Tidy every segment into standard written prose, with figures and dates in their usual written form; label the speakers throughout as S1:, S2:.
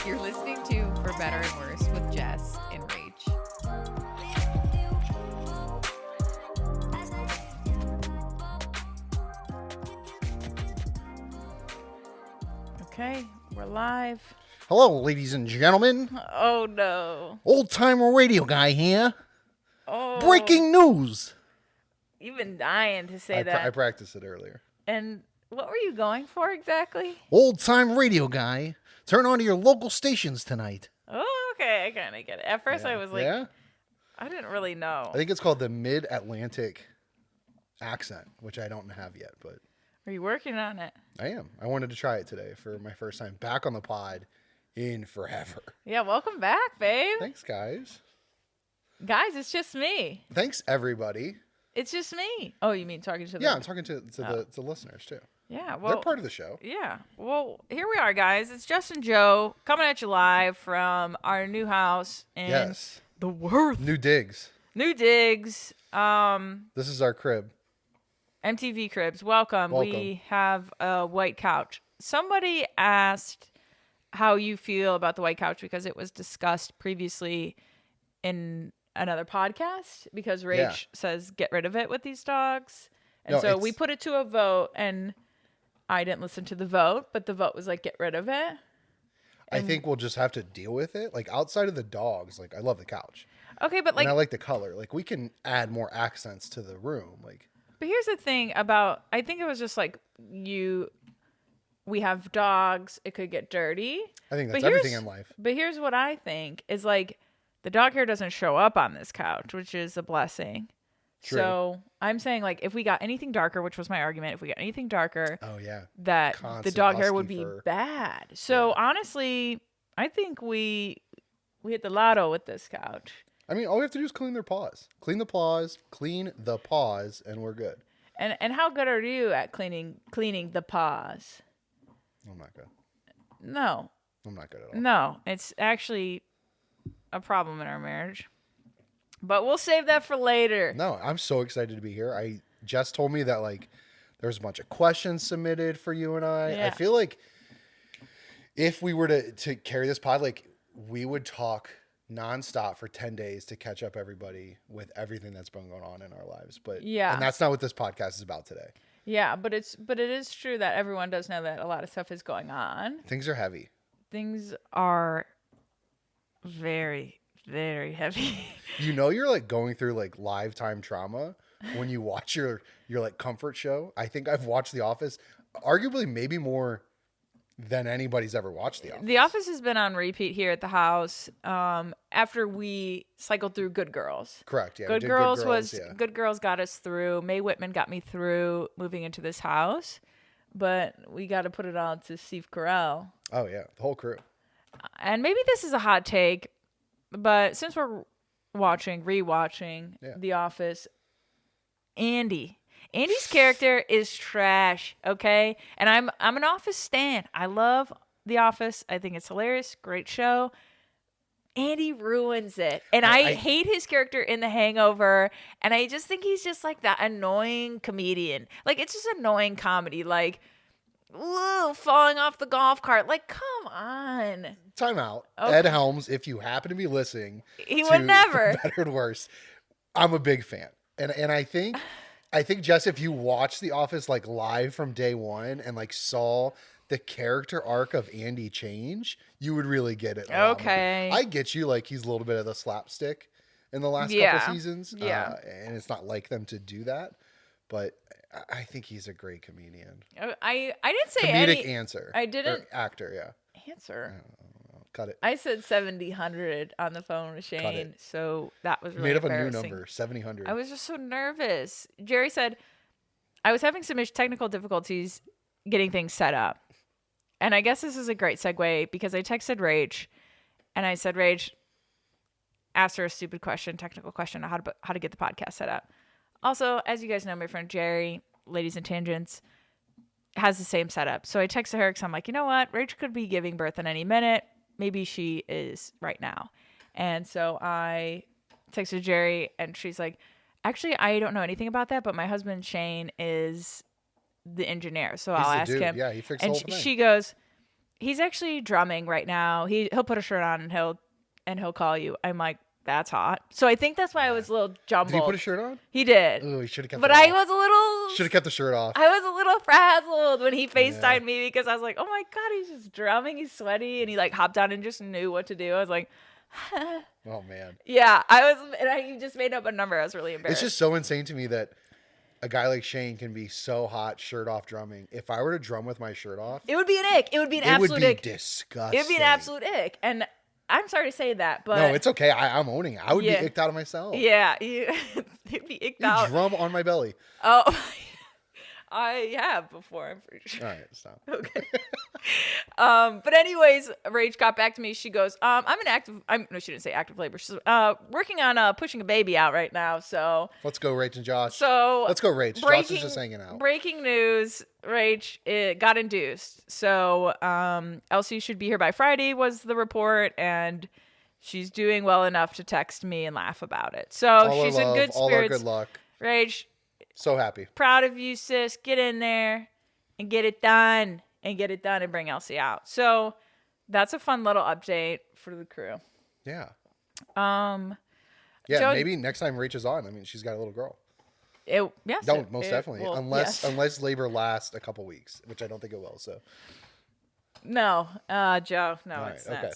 S1: You're listening to For Better and Worse with Jess and Rach. Okay, we're live.
S2: Hello, ladies and gentlemen.
S1: Oh no.
S2: Old timer radio guy here.
S1: Oh.
S2: Breaking news.
S1: You've been dying to say that.
S2: I practiced it earlier.
S1: And what were you going for exactly?
S2: Old time radio guy. Turn on to your local stations tonight.
S1: Oh, okay. I kind of get it. At first I was like, I didn't really know.
S2: I think it's called the Mid-Atlantic accent, which I don't have yet, but
S1: Are you working on it?
S2: I am. I wanted to try it today for my first time back on the pod in forever.
S1: Yeah, welcome back, babe.
S2: Thanks, guys.
S1: Guys, it's just me.
S2: Thanks, everybody.
S1: It's just me. Oh, you mean talking to the...
S2: Yeah, I'm talking to the listeners, too.
S1: Yeah, well...
S2: They're part of the show.
S1: Yeah. Well, here we are, guys. It's Jess and Joe coming at you live from our new house in the Worth.
S2: New digs.
S1: New digs.
S2: This is our crib.
S1: MTV Cribs. Welcome. We have a white couch. Somebody asked how you feel about the white couch because it was discussed previously in another podcast because Rach says get rid of it with these dogs. And so we put it to a vote and I didn't listen to the vote, but the vote was like, get rid of it.
S2: I think we'll just have to deal with it. Like outside of the dogs, like I love the couch.
S1: Okay, but like,
S2: and I like the color. Like we can add more accents to the room. Like,
S1: but here's the thing about, I think it was just like we have dogs. It could get dirty.
S2: I think that's everything in life.
S1: But here's what I think is like the dog hair doesn't show up on this couch, which is a blessing.
S2: True.
S1: So I'm saying like if we got anything darker, which was my argument, if we got anything darker, that
S2: constant
S1: the dog hair would be
S2: fur.
S1: bad. So honestly, I think we hit the lotto with this couch.
S2: I mean, all we have to do is clean their paws. Clean the paws, and we're good.
S1: And how good are you at cleaning the paws?
S2: I'm not good.
S1: No.
S2: I'm not good at all.
S1: No, it's actually a problem in our marriage. But we'll save that for later.
S2: No, I'm so excited to be here. Jess told me that like there's a bunch of questions submitted for you and I.
S1: Yeah.
S2: I feel like if we were to carry this pod, like we would talk nonstop for 10 days to catch up everybody with everything that's been going on in our lives. But and that's not what this podcast is about today.
S1: Yeah, but it is true that everyone does know that a lot of stuff is going on.
S2: Things are heavy.
S1: Things are very, very heavy.
S2: You know, you're like going through like lifetime trauma when you watch your like comfort show. I think I've watched The Office arguably maybe more than anybody's ever watched The Office.
S1: The Office has been on repeat here at the house after we cycled through Good Girls.
S2: Correct, yeah.
S1: Good Girls got us through. Mae Whitman got me through moving into this house, but we got to put it on to Steve Carell.
S2: Oh, yeah, the whole crew.
S1: And maybe this is a hot take, but since we're rewatching The Office, Andy's character is trash, okay? And I'm an Office stan. I love The Office. I think it's hilarious. Great show. Andy ruins it. And I hate his character in The Hangover. And I just think he's just like that annoying comedian. Like, it's just annoying comedy. Like, falling off the golf cart. Like, come on.
S2: Time out.
S1: Okay.
S2: Ed Helms, if you happen to be listening.
S1: He would never.
S2: Better and Worse. I'm a big fan. And I think Jess, if you watch The Office like live from day one and like saw the character arc of Andy change, you would really get it.
S1: Okay.
S2: I get you. Like he's a little bit of the slapstick in the last couple seasons.
S1: Yeah.
S2: And it's not like them to do that, but I think he's a great comedian.
S1: I didn't say
S2: comedic answer.
S1: I didn't.
S2: Or actor, yeah.
S1: Answer.
S2: Cut it.
S1: I said 70-100 on the phone with Shane, so that was really
S2: made up a
S1: embarrassing.
S2: new number, 70-100.
S1: I was just so nervous. Jerry said, I was having some technical difficulties getting things set up. And I guess this is a great segue because I texted Rach and I said, Rach, asked her a stupid question, technical question on how to get the podcast set up. Also, as you guys know, my friend Jerry, Ladies and Tangents, has the same setup. So I texted her because I'm like, you know what? Rach could be giving birth in any minute. Maybe she is right now. And so I texted Jerry and she's like, actually, I don't know anything about that, but my husband Shane is the engineer. So I'll ask him.
S2: Yeah, he fixed the whole thing.
S1: She goes, He's actually drumming right now. He'll put a shirt on and he'll call you. I'm like, that's hot. So I think that's why I was a little jumbled.
S2: Did he put a shirt on?
S1: He did.
S2: Oh, he should have kept
S1: But
S2: it
S1: I
S2: off.
S1: was a little.
S2: Should have kept the shirt off.
S1: I was a little frazzled when he FaceTimed me because I was like, oh my God, he's just drumming. He's sweaty. And he like hopped down and just knew what to do. I was like,
S2: oh man.
S1: Yeah, he just made up a number. I was really embarrassed.
S2: It's just so insane to me that a guy like Shane can be so hot, shirt off drumming. If I were to drum with my shirt off,
S1: it would be an ick. It would be an absolute ick.
S2: It would be disgusting.
S1: It would be an absolute ick. And I'm sorry to say that, but
S2: no, it's okay. I'm owning it. I would be icked out of myself.
S1: Yeah, you'd be icked out.
S2: Drum on my belly.
S1: Oh, I have before. I'm pretty sure.
S2: All right, stop.
S1: Okay. But anyways, Rach got back to me. She goes, no, she didn't say active labor. She's working on pushing a baby out right now. So
S2: let's go, Rach and Josh.
S1: So
S2: let's go, Rach. Josh is just hanging out.
S1: Breaking news: Rach got induced. So Elsie should be here by Friday. Was the report, and she's doing well enough to text me and laugh about it. So
S2: all
S1: she's in good spirits.
S2: All our good luck.
S1: Rach,
S2: so happy.
S1: Proud of you, sis. Get in there and get it done. And bring Elsie out. So that's a fun little update for the crew.
S2: Yeah.
S1: Yeah,
S2: Joe, maybe next time Rach is on. I mean, she's got a little girl.
S1: Yes.
S2: No, most definitely. Unless labor lasts a couple weeks, which I don't think it will. So.
S1: No, Joe. No,
S2: right,
S1: it's not.
S2: Okay.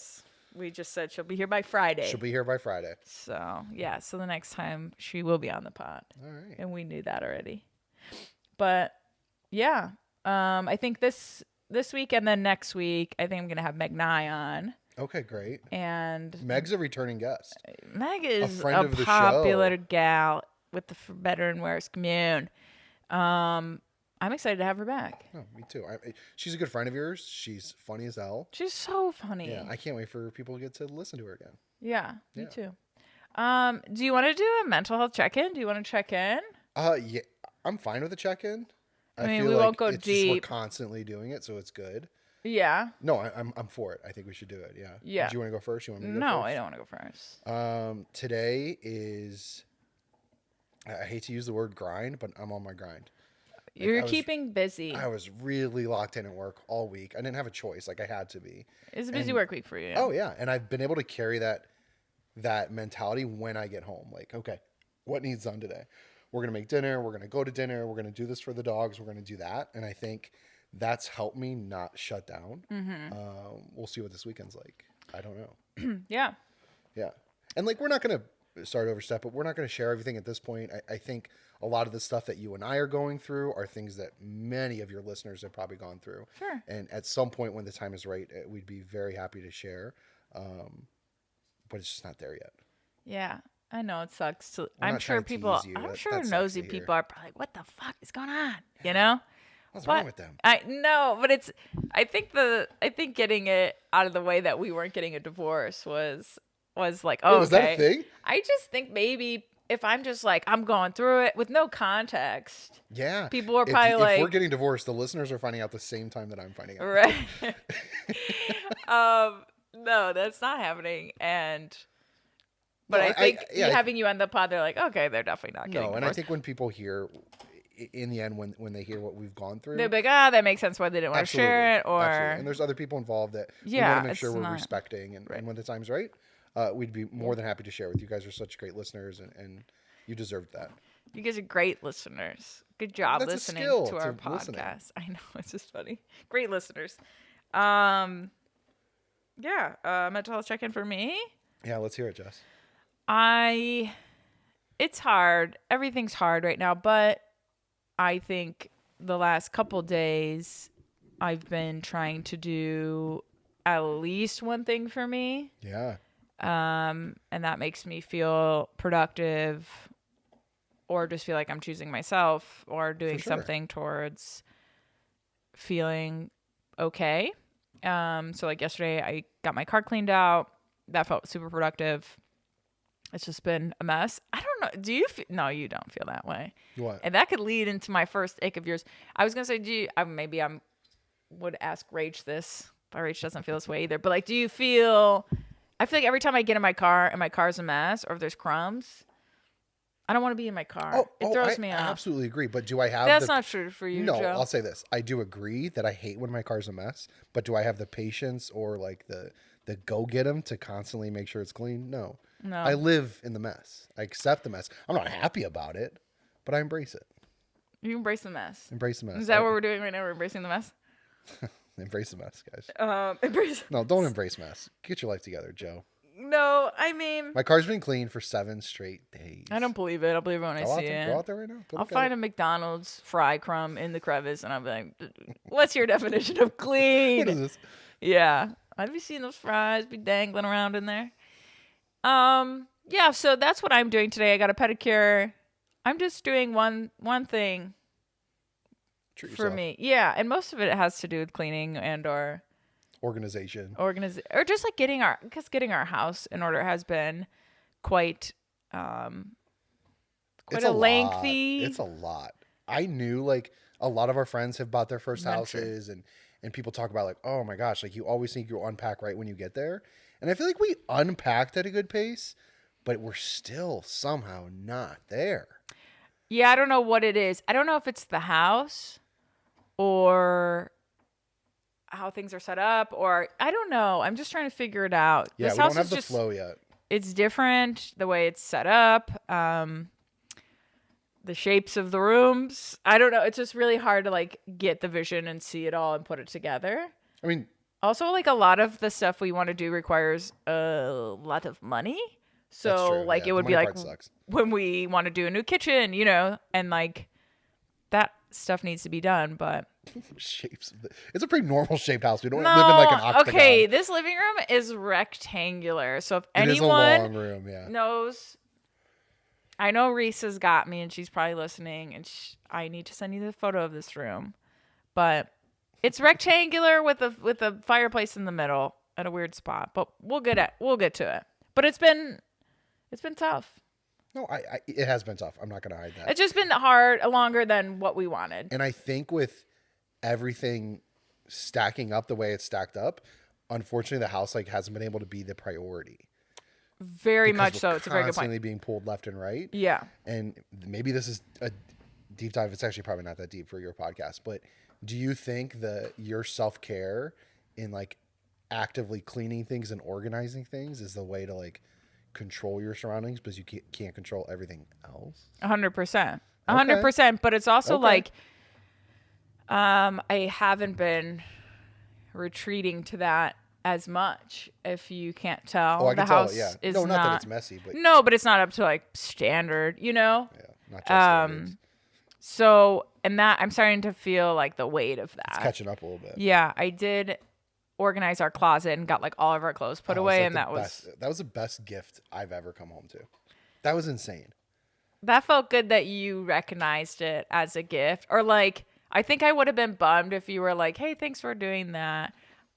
S1: We just said she'll be here by Friday.
S2: She'll be here by Friday.
S1: So yeah. So the next time she will be on the pod.
S2: All right.
S1: And we knew that already. But yeah, I think this week and then next week, I think I'm gonna have Meg Nye on.
S2: Okay, great.
S1: And
S2: Meg's a returning guest.
S1: Meg is
S2: a friend of the
S1: popular
S2: show.
S1: Gal with the better and worse commun. I'm excited to have her back.
S2: Oh, me too. She's a good friend of yours. She's funny as hell.
S1: She's so funny.
S2: Yeah, I can't wait for people to get to listen to her again.
S1: Yeah, me too. Do you want to do a mental health check-in? Do you want to check in?
S2: Yeah, I'm fine with a check-in.
S1: I mean, we won't go deep.
S2: We're constantly doing it, so it's good.
S1: Yeah.
S2: No, I'm for it. I think we should do it. Yeah.
S1: Yeah.
S2: Do you want to go first? You want me to go
S1: first?
S2: first?
S1: No, I don't want to go
S2: first. Today is. I hate to use the word grind, but I'm on my grind.
S1: You're keeping busy.
S2: I was really locked in at work all week. I didn't have a choice. Like I had to be.
S1: It's a busy work week for you.
S2: Oh yeah, and I've been able to carry that mentality when I get home. Like, okay, what needs done today? We're gonna make dinner. We're gonna go to dinner. We're gonna do this for the dogs. We're gonna do that. And I think that's helped me not shut down. Mm-hmm. We'll see what this weekend's like. I don't know.
S1: Yeah.
S2: Yeah, and like we're not gonna start overstep, but we're not gonna share everything at this point. I think a lot of the stuff that you and I are going through are things that many of your listeners have probably gone through.
S1: Sure.
S2: And at some point when the time is right, we'd be very happy to share. But it's just not there yet.
S1: Yeah. I know it sucks. I'm sure nosy people are probably like, what the fuck is going on? You know?
S2: What's wrong with them?
S1: I know, but I think getting it out of the way that we weren't getting a divorce was like, oh,
S2: was that a thing?
S1: I just think maybe if I'm just like, I'm going through it with no context.
S2: Yeah.
S1: People are probably like,
S2: if we're getting divorced, the listeners are finding out the same time that I'm finding out.
S1: Right. No, that's not happening. But I think having you on the pod, they're like, okay, they're definitely not getting divorced.
S2: And I think when people hear, in the end, when they hear what we've gone through,
S1: they're like, that makes sense why they didn't want to share it.
S2: Absolutely. And there's other people involved that we want to make sure we're respecting. And when the time's right, we'd be more than happy to share with you. Guys are such great listeners, and you deserved that.
S1: You guys are great listeners. Good job listening to our podcast.
S2: Listening.
S1: I know, it's just funny. Great listeners. Mental health check-in for me.
S2: Yeah, let's hear it, Jess.
S1: It's hard. Everything's hard right now, but I think the last couple days I've been trying to do at least one thing for me.
S2: Yeah.
S1: And that makes me feel productive or just feel like I'm choosing myself or doing something towards feeling okay. So like yesterday I got my car cleaned out. That felt super productive. It's just been a mess. I don't know. Do you no, you don't feel that way.
S2: What?
S1: And that could lead into my first ick of yours. I was going to say, maybe I would ask Rach this, but Rach doesn't feel this way either. But like, do you feel, I feel like every time I get in my car and my car's a mess or if there's crumbs, I don't want to be in my car. It throws me off.
S2: I absolutely agree. But do I have
S1: That's not true for you,
S2: No,
S1: Joe.
S2: I'll say this. I do agree that I hate when my car's a mess. But do I have the patience or like the go get 'em to constantly make sure it's clean? No. I live in the mess. I accept the mess. I'm not happy about it, but I embrace it.
S1: You embrace the mess.
S2: Embrace the mess.
S1: Is that what we're doing right now? We're embracing the mess?
S2: Embrace the mess, guys.
S1: Embrace.
S2: No, don't embrace mess. Get your life together, Joe.
S1: No, I mean,
S2: my car's been clean for 7 straight days.
S1: I don't believe it. I'll believe it when I see it.
S2: Go out there right now.
S1: I'll find a McDonald's fry crumb in the crevice, and I'll be like, "What's your definition of clean?"
S2: What is this?
S1: Yeah, I've been seeing those fries be dangling around in there. Yeah. So that's what I'm doing today. I got a pedicure. I'm just doing one thing for me. Yeah, and most of it has to do with cleaning and or
S2: organization,
S1: or just like getting our house in order has been quite
S2: it's a lengthy. It's a lot. I knew like a lot of our friends have bought their first houses, and people talk about like, oh my gosh, like you always think you'll unpack right when you get there, and I feel like we unpacked at a good pace, but we're still somehow not there.
S1: Yeah, I don't know what it is. I don't know if it's the house or how things are set up, or I don't know. I'm just trying to figure it out.
S2: Yeah,
S1: this
S2: we
S1: house
S2: don't have the flow yet.
S1: It's different the way it's set up. The shapes of the rooms. I don't know. It's just really hard to like get the vision and see it all and put it together.
S2: I mean,
S1: also like a lot of the stuff we want to do requires a lot of money. So like it would be like when we want to do a new kitchen, you know, and like that stuff needs to be done, but
S2: shapes. It's a pretty normal shaped house. We don't live in like an octagon.
S1: Okay, this living room is rectangular. So if anyone knows, I know Reese has got me and she's probably listening, and I need to send you the photo of this room, but it's rectangular with a fireplace in the middle at a weird spot. But we'll get to it. But it's been tough.
S2: No, it has been tough. I'm not going to hide that.
S1: It's just been longer than what we wanted.
S2: And I think with everything stacking up the way it's stacked up, unfortunately, the house like hasn't been able to be the priority.
S1: Very much so. It's a very good point.
S2: Constantly being pulled left and right.
S1: Yeah.
S2: And maybe this is a deep dive. It's actually probably not that deep for your podcast, but do you think your self-care in like actively cleaning things and organizing things is the way to like control your surroundings, because you can't control everything else?
S1: 100%. 100%. But it's also like, I haven't been retreating to that as much, if you can't tell.
S2: Oh, I can tell, yeah. No, not that it's messy, but
S1: no, but it's not up to like standard, you know?
S2: Yeah, not just standards.
S1: So, and that I'm starting to feel like the weight of that.
S2: It's catching up a little bit.
S1: Yeah, I did organize our closet and got like all of our clothes put away, and that was
S2: the best gift I've ever come home to. That was insane.
S1: That felt good that you recognized it as a gift. Or like, I think I would have been bummed if you were like, hey, thanks for doing that.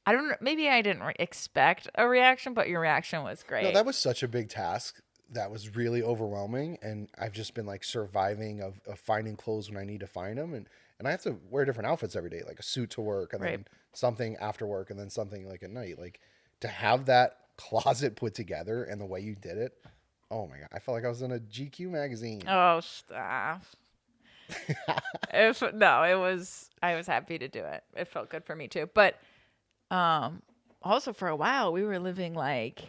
S1: I don't know, maybe I didn't expect a reaction, but your reaction was great.
S2: No, that was such a big task. That was really overwhelming, and I've just been like surviving of finding clothes when I need to find them, and I have to wear different outfits every day, like a suit to work, and then something after work, and then something like at night. Like to have that closet put together and the way you did it, oh my god, I felt like I was in a GQ magazine.
S1: Oh, stop. I was happy to do it. It felt good for me too. But also for a while we were living like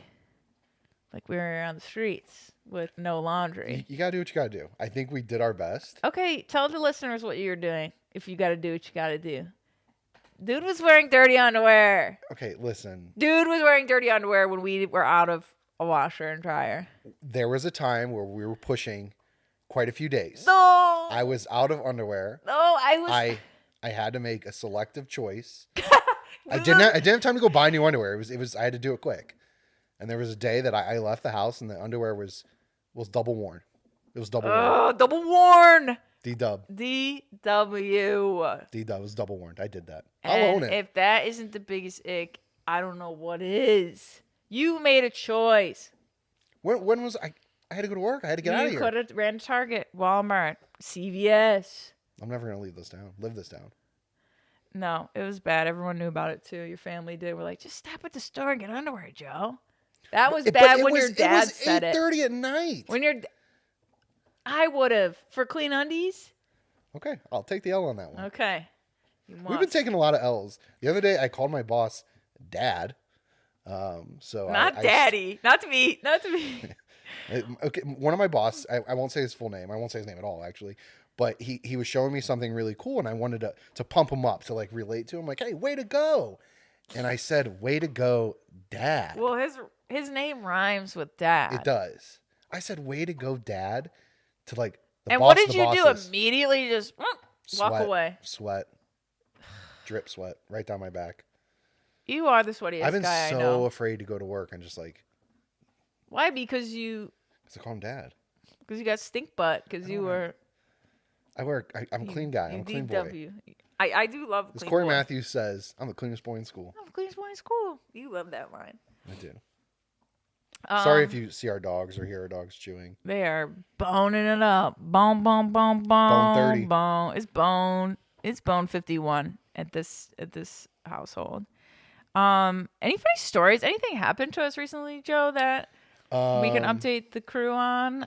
S1: we were on the streets with no laundry.
S2: You gotta do what you gotta do. I think we did our best.
S1: Okay, tell the listeners what you're doing if you gotta do what you gotta do. Dude was wearing dirty underwear.
S2: Okay, listen.
S1: Dude was wearing dirty underwear when we were out of a washer and dryer.
S2: There was a time where we were pushing quite a few days.
S1: No!
S2: I was out of underwear.
S1: No, I was...
S2: I had to make a selective choice. I didn't have time to go buy new underwear. It was I had to do it quick. And there was a day that I left the house and the underwear was double worn. It was double worn.
S1: Double worn.
S2: D-dub.
S1: D-W.
S2: D-dub was double worn. I did that.
S1: And
S2: I'll own it.
S1: If that isn't the biggest ick, I don't know what is. You made a choice.
S2: When was I had to go to work. I had to get out of here.
S1: You could have ran to Target, Walmart, CVS.
S2: I'm never going to live this down.
S1: No, it was bad. Everyone knew about it too. Your family did. We're like, just stop at the store and get underwear, Joe. That was bad when your dad said it.
S2: It was 8:30 at night.
S1: I would have for clean undies.
S2: Okay, I'll take the L on that one.
S1: Okay.
S2: We've been taking a lot of L's. The other day, I called my boss Dad. So
S1: not Daddy, not to me.
S2: Okay, one of my boss, I won't say his full name. I won't say his name at all, actually. But he was showing me something really cool, and I wanted to pump him up, to like relate to him. Like, hey, way to go! And I said, way to go, Dad.
S1: Well, his name rhymes with Dad.
S2: It does. I said, way to go, Dad, to like the
S1: and
S2: boss.
S1: What did you do immediately? Just walk away.
S2: Sweat. Drip sweat right down my back.
S1: You are the sweatiest guy I know.
S2: I've been so afraid to go to work and just like.
S1: Why? Because I
S2: call him Dad.
S1: Because you got stink butt. Because you were.
S2: I'm a clean guy. I'm a clean boy.
S1: I do love clean
S2: As Corey
S1: boy.
S2: Matthews says, I'm the cleanest boy in school.
S1: I'm the cleanest boy in school. You love that line.
S2: I do. Sorry if you see our dogs or hear our dogs chewing.
S1: They are boning it up. Bone, bone, bone, bone.
S2: Bone 30.
S1: Bone. It's bone 51 at this household. Any funny stories? Anything happened to us recently, Joe, that we can update the crew on?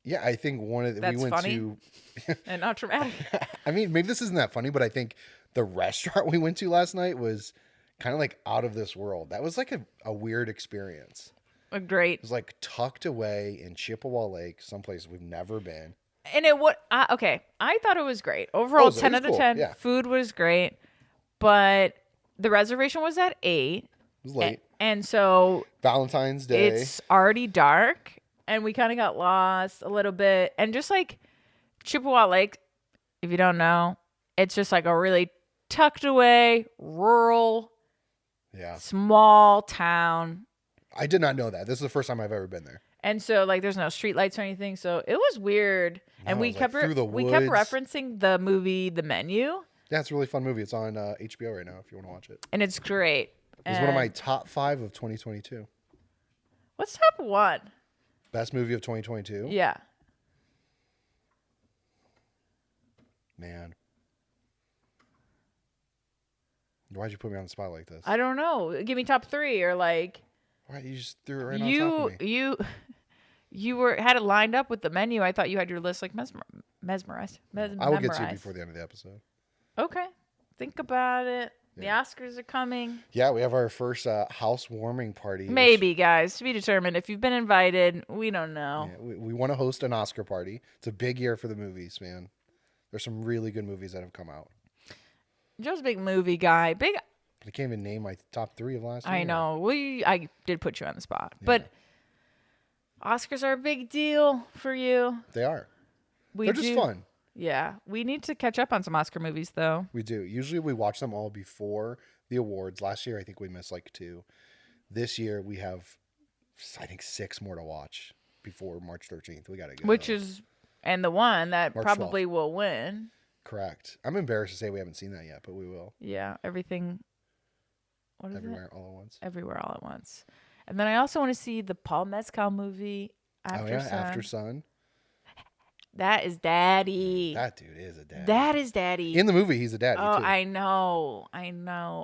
S2: Yeah, I think one of
S1: we went
S2: funny
S1: to and not traumatic.
S2: I mean, maybe this isn't that funny, but I think the restaurant we went to last night was kind of like out of this world. That was like a weird experience.
S1: Great.
S2: It was like tucked away in Chippewa Lake, someplace we've never been.
S1: And okay, I thought it was great. Overall, 10 out of 10. Yeah. Food was great, but the reservation was at 8.
S2: It was late.
S1: And so
S2: Valentine's Day.
S1: It's already dark, and we kind of got lost a little bit. And just like Chippewa Lake, if you don't know, it's just like a really tucked away, rural, small town.
S2: I did not know that. This is the first time I've ever been there.
S1: And so, like, there's no street lights or anything. So it was weird. And we kept referencing the movie The Menu.
S2: Yeah, it's a really fun movie. It's on HBO right now if you want to watch it.
S1: And it's great.
S2: It's one of my top 5 of 2022.
S1: What's top 1?
S2: Best movie of 2022?
S1: Yeah.
S2: Man. Why'd you put me on the spot like this?
S1: I don't know. Give me top 3 or like.
S2: Right, you just threw it right on top of me.
S1: You had it lined up with The Menu. I thought you had your list like mesmerized.
S2: I will get to it before the end of the episode.
S1: Okay. Think about it. Yeah. The Oscars are coming.
S2: Yeah, we have our first housewarming party.
S1: Maybe, guys. To be determined. If you've been invited, we don't know.
S2: Yeah, we want to host an Oscar party. It's a big year for the movies, man. There's some really good movies that have come out.
S1: Joe's a big movie guy.
S2: I can't even name my top 3 of last year.
S1: I know. I did put you on the spot. Yeah. But Oscars are a big deal for you.
S2: They are. They're just fun.
S1: Yeah. We need to catch up on some Oscar movies, though.
S2: We do. Usually we watch them all before the awards. Last year, I think we missed like 2. This year, we have, I think, 6 more to watch before March 13th. We got to go.
S1: And the one that
S2: March
S1: probably
S2: 12th.
S1: Will win.
S2: Correct. I'm embarrassed to say we haven't seen that yet, but we will.
S1: Yeah. Everything. What is
S2: Everywhere, All at Once.
S1: Everywhere, All at Once. And then I also want to see the Paul Mescal movie, After Sun.
S2: After Sun.
S1: That is daddy.
S2: That dude is a daddy.
S1: That is daddy.
S2: In the movie, he's a daddy,
S1: too.
S2: I
S1: know.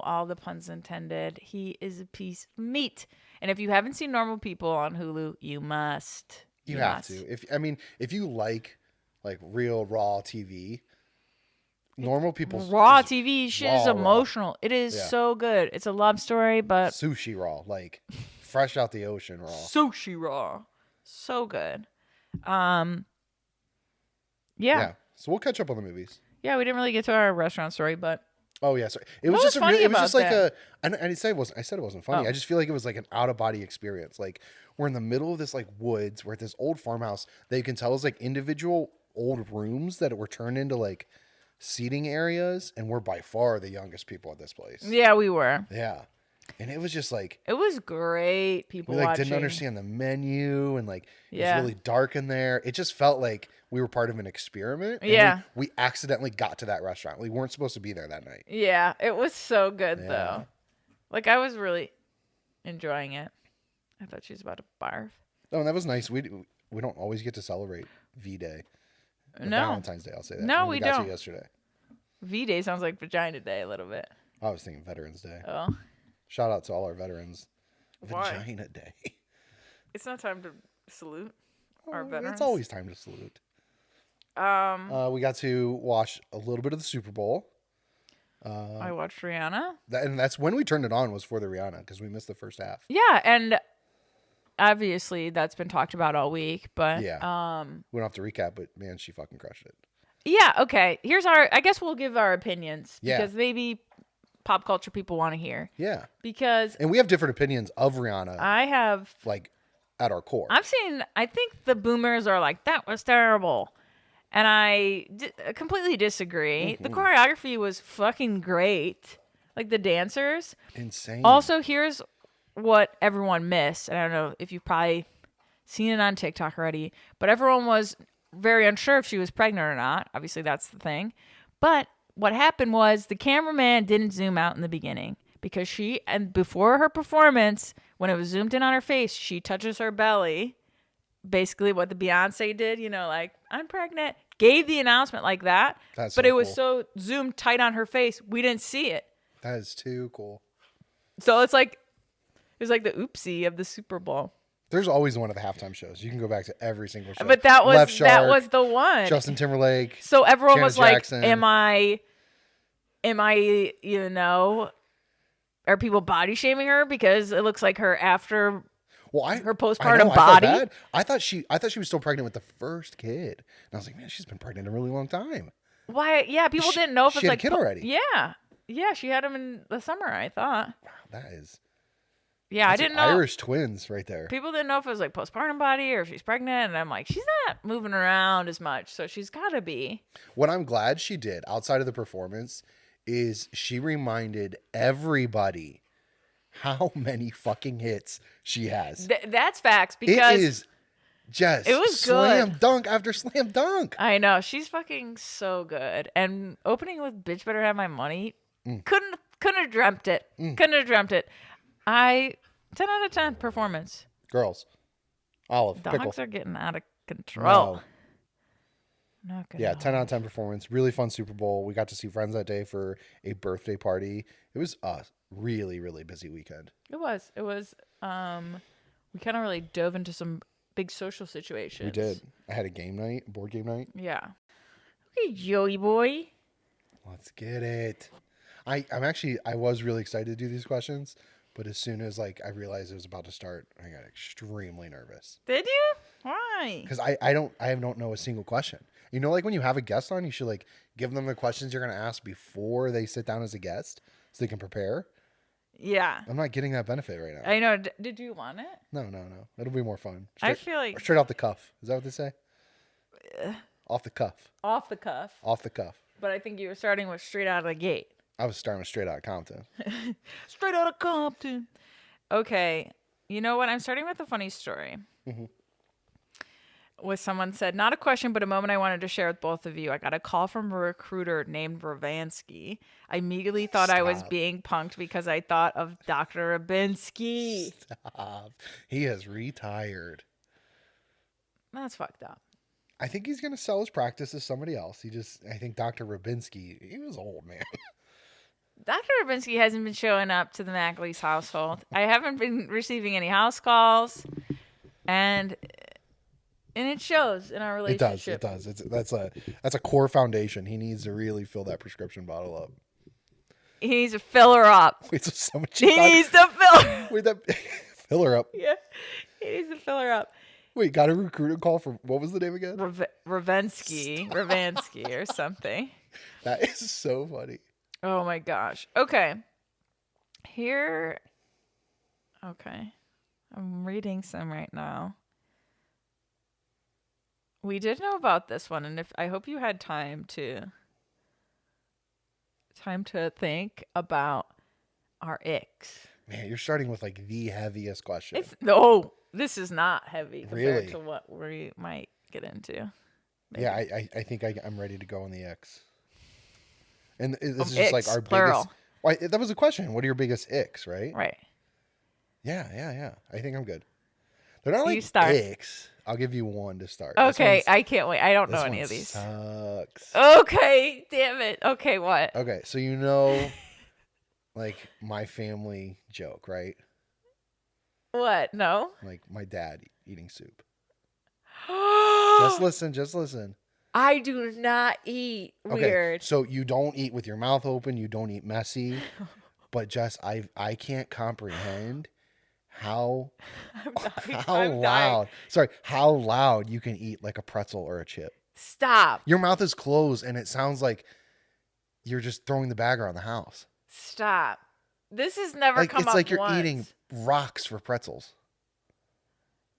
S1: All the puns intended. He is a piece of meat. And if you haven't seen Normal People on Hulu, you must.
S2: You have to. If you like real raw TV, Normal People.
S1: Raw TV shit is emotional. Raw. It is so good. It's a love story, but
S2: sushi raw, like fresh out the ocean raw.
S1: Sushi raw. So good. Yeah.
S2: So we'll catch up on the movies.
S1: Yeah, we didn't really get to our restaurant story, but
S2: oh yeah, sorry. It was just like a. I said it wasn't funny. I just feel like it was like an out of body experience. Like we're in the middle of this like woods. We're at this old farmhouse that you can tell is like individual old rooms that were turned into like seating areas, and we're by far the youngest people at this place.
S1: Yeah, we were.
S2: Yeah. And it was just like
S1: it was great. People
S2: we
S1: watching.
S2: Didn't understand the menu, and like it was really dark in there. It just felt like we were part of an experiment. And we accidentally got to that restaurant. We weren't supposed to be there that night.
S1: Yeah, it was so good though. Like I was really enjoying it. I thought she was about to barf.
S2: Oh, and that was nice. We don't always get to celebrate V-Day.
S1: No.
S2: Valentine's Day, I'll say that.
S1: No, we don't.
S2: To yesterday.
S1: V-Day sounds like Vagina Day a little bit.
S2: I was thinking Veterans Day.
S1: Oh.
S2: Shout out to all our veterans.
S1: Why?
S2: Vagina Day.
S1: It's not time to salute. our veterans.
S2: It's always time to salute. We got to watch a little bit of the Super Bowl.
S1: I watched Rihanna.
S2: And that's when we turned it on, was for the Rihanna, because we missed the first half.
S1: Yeah, and obviously that's been talked about all week, but
S2: we don't have to recap, but man, she fucking crushed it.
S1: Yeah, okay. I guess we'll give our opinions because maybe pop culture people want to hear.
S2: Yeah.
S1: And
S2: we have different opinions of Rihanna.
S1: I have,
S2: like, at our core.
S1: I think the boomers are like, that was terrible. And I completely disagree. The choreography was fucking great. Like, the dancers.
S2: Insane.
S1: Also, here's what everyone missed. And I don't know if you've probably seen it on TikTok already, but everyone was very unsure if she was pregnant or not. Obviously, that's the thing. But what happened was the cameraman didn't zoom out in the beginning because before her performance, when it was zoomed in on her face, she touches her belly. Basically what the Beyonce did, like, I'm pregnant, gave the announcement like that. But it was so zoomed tight on her face, we didn't see it.
S2: That is too cool.
S1: So it was like the oopsie of the Super Bowl.
S2: There's always one of the halftime shows. You can go back to every single show.
S1: But that was the one.
S2: Justin Timberlake.
S1: So everyone
S2: Janet
S1: was
S2: Jackson.
S1: Like, am I, are people body shaming her because it looks like her after her postpartum body?
S2: I thought she was still pregnant with the first kid. And I was like, man, she's been pregnant a really long time.
S1: Why? Yeah, people didn't know if it's like
S2: she had a kid already.
S1: Yeah. Yeah, she had him in the summer, I thought.
S2: Wow, that is.
S1: Yeah, I didn't know.
S2: Irish twins right there.
S1: People didn't know if it was like postpartum body or if she's pregnant. And I'm like, she's not moving around as much. So she's got to be.
S2: What I'm glad she did outside of the performance is she reminded everybody how many fucking hits she has.
S1: That's facts. Because
S2: it is just
S1: it was
S2: slam
S1: good.
S2: dunk after slam dunk.
S1: I know. She's fucking so good. And opening with Bitch Better Have My Money, couldn't have dreamt it. Couldn't have dreamt it. 10 out of 10 performance.
S2: Girls. Olive.
S1: Dogs
S2: pickle.
S1: are getting out of control.
S2: No.
S1: Not gonna
S2: 10 out of 10 performance. Really fun Super Bowl. We got to see friends that day for a birthday party. It was a really, really busy weekend.
S1: It was. We kind of really dove into some big social situations.
S2: We did. I had a board game night.
S1: Yeah. Okay, Joey boy.
S2: Let's get it. I was really excited to do these questions, but as soon as I realized it was about to start, I got extremely nervous.
S1: Did you? Why?
S2: Because I don't know a single question. When you have a guest on, you should give them the questions you're going to ask before they sit down as a guest so they can prepare.
S1: Yeah.
S2: I'm not getting that benefit right now.
S1: I know. Did you want it?
S2: No. It'll be more fun.
S1: I feel like
S2: straight off the cuff. Is that what they say? Off the cuff.
S1: Off the cuff.
S2: Off the cuff.
S1: But I think you were starting with straight out of the gate.
S2: I was starting with straight out of Compton.
S1: Straight out of Compton. Okay. You know what? I'm starting with a funny story.
S2: Mm-hmm.
S1: With someone said, not a question, but a moment I wanted to share with both of you. I got a call from a recruiter named Rubenski. I immediately thought I was being punked because I thought of Dr. Rubenski.
S2: Stop. He has retired.
S1: That's fucked up.
S2: I think he's going to sell his practice to somebody else. I think Dr. Rubenski, he was old, man.
S1: Dr. Rubenski hasn't been showing up to the McAleese household. I haven't been receiving any house calls. And it shows in our relationship.
S2: It does. That's a core foundation. He needs to really fill that prescription bottle up.
S1: He needs to fill her up.
S2: Wait, so someone
S1: he needs to fill.
S2: Wait, fill her up.
S1: Yeah, he needs to fill her up.
S2: Wait, got a recruiter call from what was the name again?
S1: Rubenski or something.
S2: That is so funny.
S1: Oh my gosh. Okay. Okay. I'm reading some right now. We did know about this one, and I hope you had time to think about our icks.
S2: Man, you're starting with the heaviest question.
S1: This is not heavy compared to what we might get into. Maybe.
S2: Yeah, I think I'm ready to go on the icks. And this is
S1: icks,
S2: just our
S1: plural.
S2: biggest. That was a question. What are your biggest icks, right?
S1: Right.
S2: Yeah. I think I'm good. They're not icks. I'll give you one to start.
S1: Okay, I can't wait. I don't know any of these.
S2: Sucks.
S1: Okay, damn it. Okay, what?
S2: Okay, so my family joke, right?
S1: What? No.
S2: My dad eating soup. Just listen. Just listen.
S1: I do not eat weird.
S2: Okay, so you don't eat with your mouth open. You don't eat messy. But Jess, I can't comprehend how loud. Sorry, how loud you can eat like a pretzel or a chip.
S1: Stop.
S2: Your mouth is closed, and it sounds like you're just throwing the bag around the house.
S1: Stop. This has never come up once.
S2: It's like you're eating rocks for pretzels.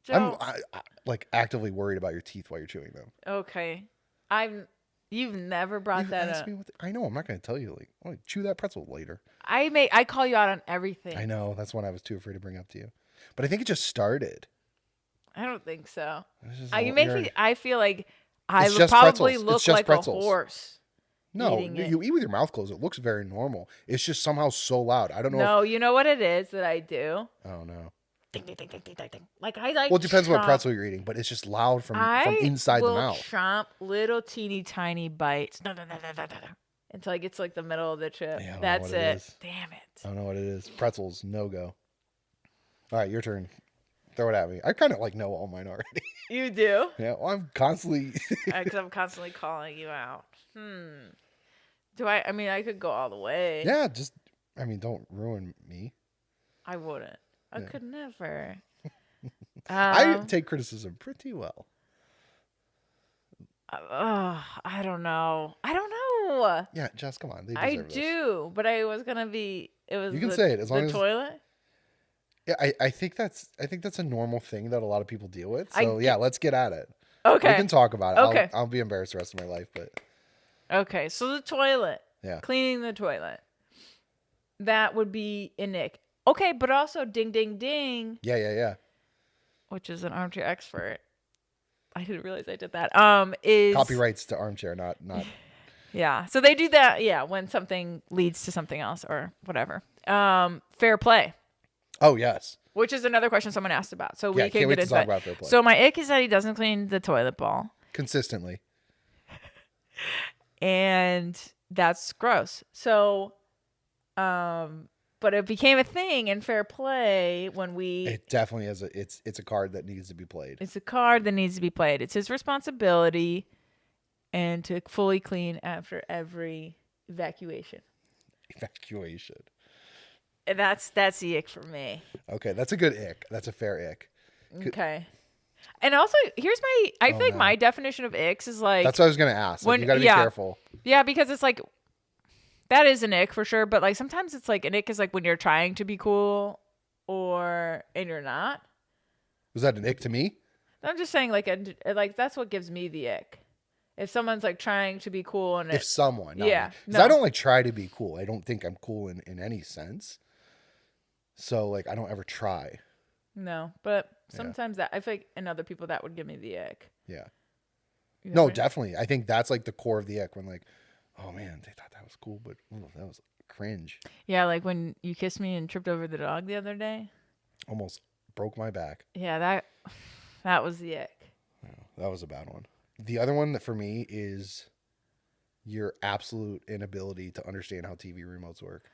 S1: Joe.
S2: I'm like actively worried about your teeth while you're chewing them.
S1: Okay. You've never brought that up.
S2: I know. I'm not going to tell you. Like, I'll chew that pretzel later.
S1: I call you out on everything.
S2: I know. That's one I was too afraid to bring up to you. But I think it just started.
S1: I don't think so.
S2: I
S1: feel like I would probably look like
S2: pretzels.
S1: A horse.
S2: No, you eat with your mouth closed. It looks very normal. It's just somehow so loud. I don't know.
S1: No, you know what it is that I do?
S2: Oh, no.
S1: Ding, ding, ding, ding, ding, ding. Like I like.
S2: Well, it depends what pretzel you're eating, but it's just loud from inside the mouth.
S1: I will chomp little teeny tiny bites until I get to like the middle of the chip.
S2: Yeah,
S1: that's it. Damn it.
S2: I don't know what it is. Pretzels, no go. All right, your turn. Throw it at me. I kind of like know all mine already.
S1: You do?
S2: Yeah. Well, I'm constantly.
S1: Because I'm constantly calling you out. Do I? I mean, I could go all the way.
S2: Yeah. Don't ruin me.
S1: I wouldn't. I could never.
S2: I take criticism pretty well.
S1: I don't know.
S2: Yeah, Jess, come on.
S1: I do, but I was gonna be. It was.
S2: You can say it as long as
S1: toilet.
S2: Yeah, I think that's a normal thing that a lot of people deal with. So let's get at it.
S1: Okay.
S2: We can talk about it.
S1: Okay.
S2: I'll be embarrassed the rest of my life, but.
S1: Okay, so the toilet.
S2: Yeah.
S1: Cleaning the toilet. That would be an ick. Okay, but also ding, ding, ding.
S2: Yeah.
S1: Which is an armchair expert. I didn't realize I did that. Is
S2: copyrights to armchair, not.
S1: Yeah, so they do that. Yeah, when something leads to something else or whatever. Fair play.
S2: Oh yes.
S1: Which is another question someone asked about. So we can
S2: can't wait
S1: get
S2: to talk about fair play.
S1: So my ick is that he doesn't clean the toilet bowl
S2: consistently,
S1: and that's gross. So, but it became a thing in fair play when we.
S2: It definitely is it's a card that needs to be played.
S1: It's a card that needs to be played. It's his responsibility, and to fully clean after every evacuation. And that's the ick for me.
S2: Okay, that's a good ick. That's a fair ick.
S1: Okay. And also, here's I feel like my definition of icks is like.
S2: That's what I was gonna ask. Like, you gotta be careful.
S1: Yeah, because it's like. That is an ick for sure, but like sometimes it's like an ick is like when you're trying to be cool and you're not.
S2: Was that an ick to me?
S1: I'm just saying like that's what gives me the ick. If someone's like trying to be cool and
S2: if someone,
S1: yeah,
S2: because I don't like try to be cool. I don't think I'm cool in any sense. So like I don't ever try.
S1: No, but sometimes that I feel like in other people that would give me the ick.
S2: Yeah. No, definitely. I think that's like the core of the ick when like. Oh man, they thought that was cool, but that was cringe.
S1: Yeah, like when you kissed me and tripped over the dog the other day.
S2: Almost broke my back.
S1: Yeah, that was the ick.
S2: Yeah, that was a bad one. The other one that for me is your absolute inability to understand how TV remotes work.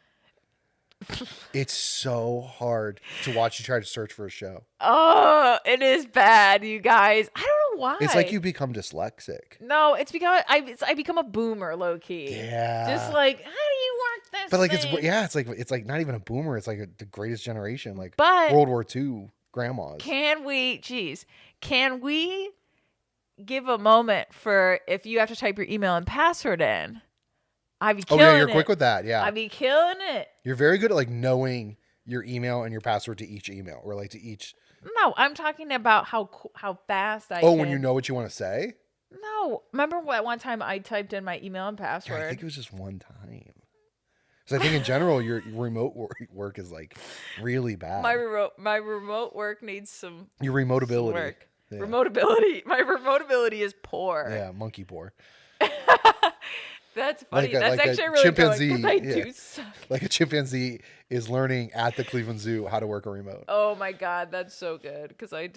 S2: It's so hard to watch you try to search for a show.
S1: Oh, it is bad, you guys. I don't know why.
S2: It's like you become dyslexic.
S1: No, it's because I become a boomer, low key.
S2: Yeah.
S1: Just like, how do you work this?
S2: But like
S1: thing?
S2: it's like not even a boomer. It's like the greatest generation, like
S1: but
S2: World War II grandmas.
S1: Can we give a moment for if you have to type your email and password in? I'd be killing it.
S2: You're quick with that. Yeah.
S1: I'd be killing it.
S2: You're very good at like knowing your email and your password to each email or like to each.
S1: No, I'm talking about how fast I
S2: when you know what you want to say?
S1: No. Remember what one time I typed in my email and password?
S2: I think it was just one time. So I think in general your remote work is like really bad.
S1: My remote work needs some
S2: your remoteability.
S1: Work. Yeah. Remoteability. My remoteability is poor.
S2: Yeah, monkey poor.
S1: That's funny.
S2: That's
S1: actually a really
S2: chimpanzee,
S1: good one because I do suck.
S2: Like a chimpanzee is learning at the Cleveland Zoo how to work a remote.
S1: Oh my God, that's so good because I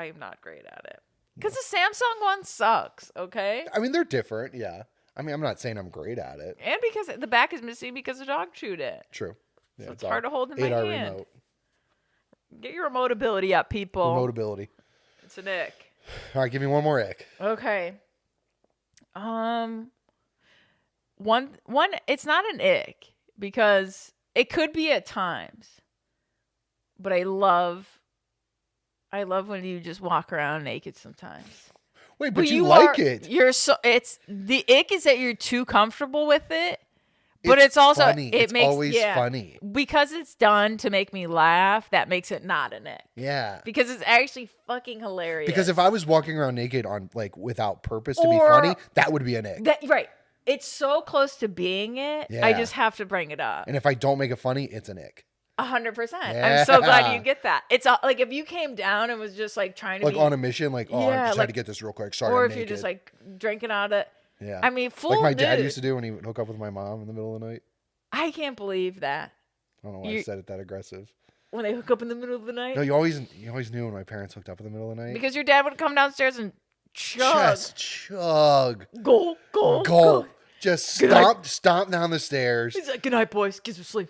S1: am not great at it. Because the Samsung one sucks, okay?
S2: I mean, they're different, yeah. I mean, I'm not saying I'm great at it.
S1: And because the back is missing because the dog chewed it.
S2: True.
S1: Yeah, so it's hard to hold in my hand.
S2: Remote.
S1: Get your remoteability up, people.
S2: Remoteability.
S1: It's an ick.
S2: All right, give me one more ick.
S1: Okay. One. It's not an ick because it could be at times, but I love when you just walk around naked sometimes.
S2: Wait, but you like it.
S1: It's the ick is that you're too comfortable with it. But it's also
S2: funny. It's always funny
S1: because it's done to make me laugh. That makes it not an ick.
S2: Yeah,
S1: because it's actually fucking hilarious.
S2: Because if I was walking around naked on like without purpose to be funny, that would be an ick.
S1: Right. It's so close to being it. Yeah. I just have to bring it up.
S2: And if I don't make it funny, it's an ick.
S1: 100%. Yeah. I'm so glad you get that. It's like if you came down and was just like trying to
S2: be on a mission, like I just had to get this real quick. Sorry,
S1: or
S2: I'm
S1: if
S2: naked.
S1: You're just like drinking out of.
S2: Yeah.
S1: I mean, full
S2: like my dad used to do when he would hook up with my mom in the middle of the night.
S1: I can't believe that.
S2: I don't know why I said it that aggressive.
S1: When they hook up in the middle of the night?
S2: No, you always knew when my parents hooked up in the middle of the night.
S1: Because your dad would come downstairs and chug.
S2: Just chug.
S1: Go.
S2: Just stomp down the stairs.
S1: He's like, good night, boys. Get some sleep.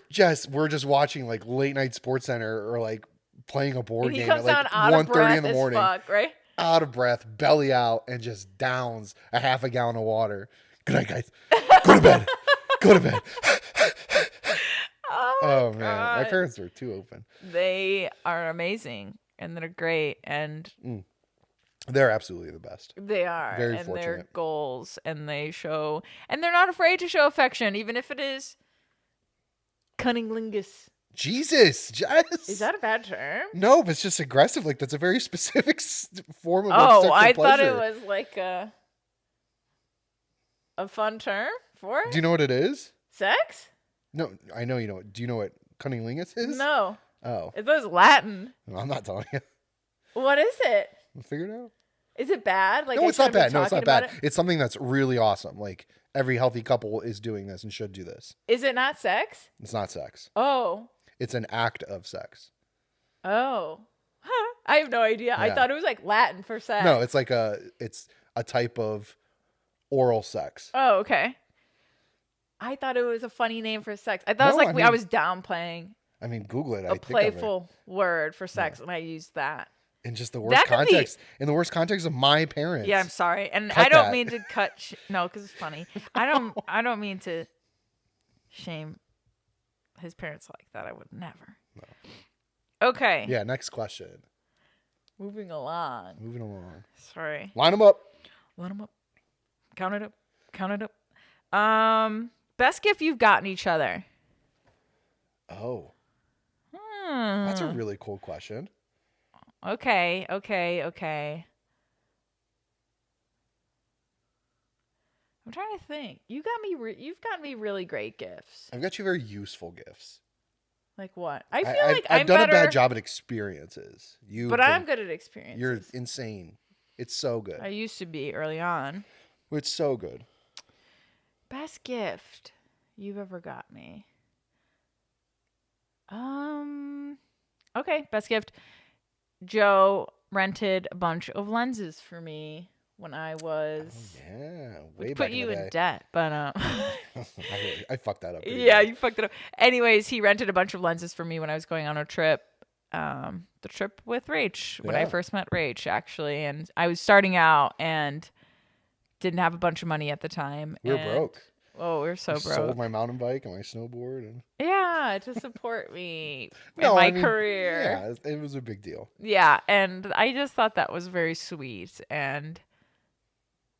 S2: We're just watching like late night Sports Center or like playing a board game
S1: at like
S2: 1:30 in the morning.
S1: Fuck, right?
S2: Out of breath, belly out, and just downs a half a gallon of water. Good night, guys. Go to bed. Go to bed. Oh man, my parents are too open.
S1: They are amazing and they're great and
S2: they're absolutely the best.
S1: They are.
S2: Very
S1: and
S2: fortunate.
S1: They're goals and they show and they're not afraid to show affection, even if it is Cunninglingus.
S2: Jesus, Jess.
S1: Is that a bad term?
S2: No, but it's just aggressive. Like that's a very specific form of sexual
S1: I
S2: pleasure.
S1: thought it was like a fun term for it.
S2: Do you know what it is?
S1: Sex?
S2: No, I know you know. Do you know what Cunninglingus is?
S1: No.
S2: Oh.
S1: It was Latin.
S2: No, I'm not telling you.
S1: What is it?
S2: We'll figure it out.
S1: Is it bad? Like
S2: no, it's not bad. No, it's not bad.
S1: It?
S2: It's something that's really awesome. Like every healthy couple is doing this and should do this.
S1: Is it not sex?
S2: It's not sex.
S1: Oh.
S2: It's an act of sex.
S1: Oh. I have no idea. Yeah. I thought it was like Latin for sex.
S2: No, it's like it's a type of oral sex.
S1: Oh, okay. I thought it was a funny name for sex. I thought it was like I was downplaying.
S2: I mean, Google it.
S1: A playful word for sex, and I used that.
S2: In just the worst context. In the worst context of my parents.
S1: Yeah, I'm sorry, and I don't mean to cut. No, because it's funny. I don't mean to shame his parents like that. I would never. No. Okay.
S2: Yeah. Next question.
S1: Moving along. Sorry.
S2: Line them up.
S1: Count it up. Best gift you've gotten each other.
S2: Oh. That's a really cool question.
S1: Okay. I'm trying to think. You've got me really great gifts.
S2: I've got you very useful gifts.
S1: Like what? I feel like I've
S2: done a bad job at experiences.
S1: I'm good at experiences.
S2: You're insane. It's so good.
S1: I used to be early on.
S2: It's so good.
S1: Best gift you've ever got me. Okay, best gift. Joe rented a bunch of lenses for me when I was.
S2: Oh, yeah,
S1: way back put you in debt, but
S2: I fucked that up.
S1: Yeah, you fucked it up. Anyways, he rented a bunch of lenses for me when I was going on a trip. The trip with Rach when I first met Rach, actually, and I was starting out and didn't have a bunch of money at the time.
S2: We were broke.
S1: Oh, we're so broke.
S2: Sold my mountain bike and my snowboard, and
S1: to support me in my career.
S2: Yeah, it was a big deal.
S1: Yeah, and I just thought that was very sweet, and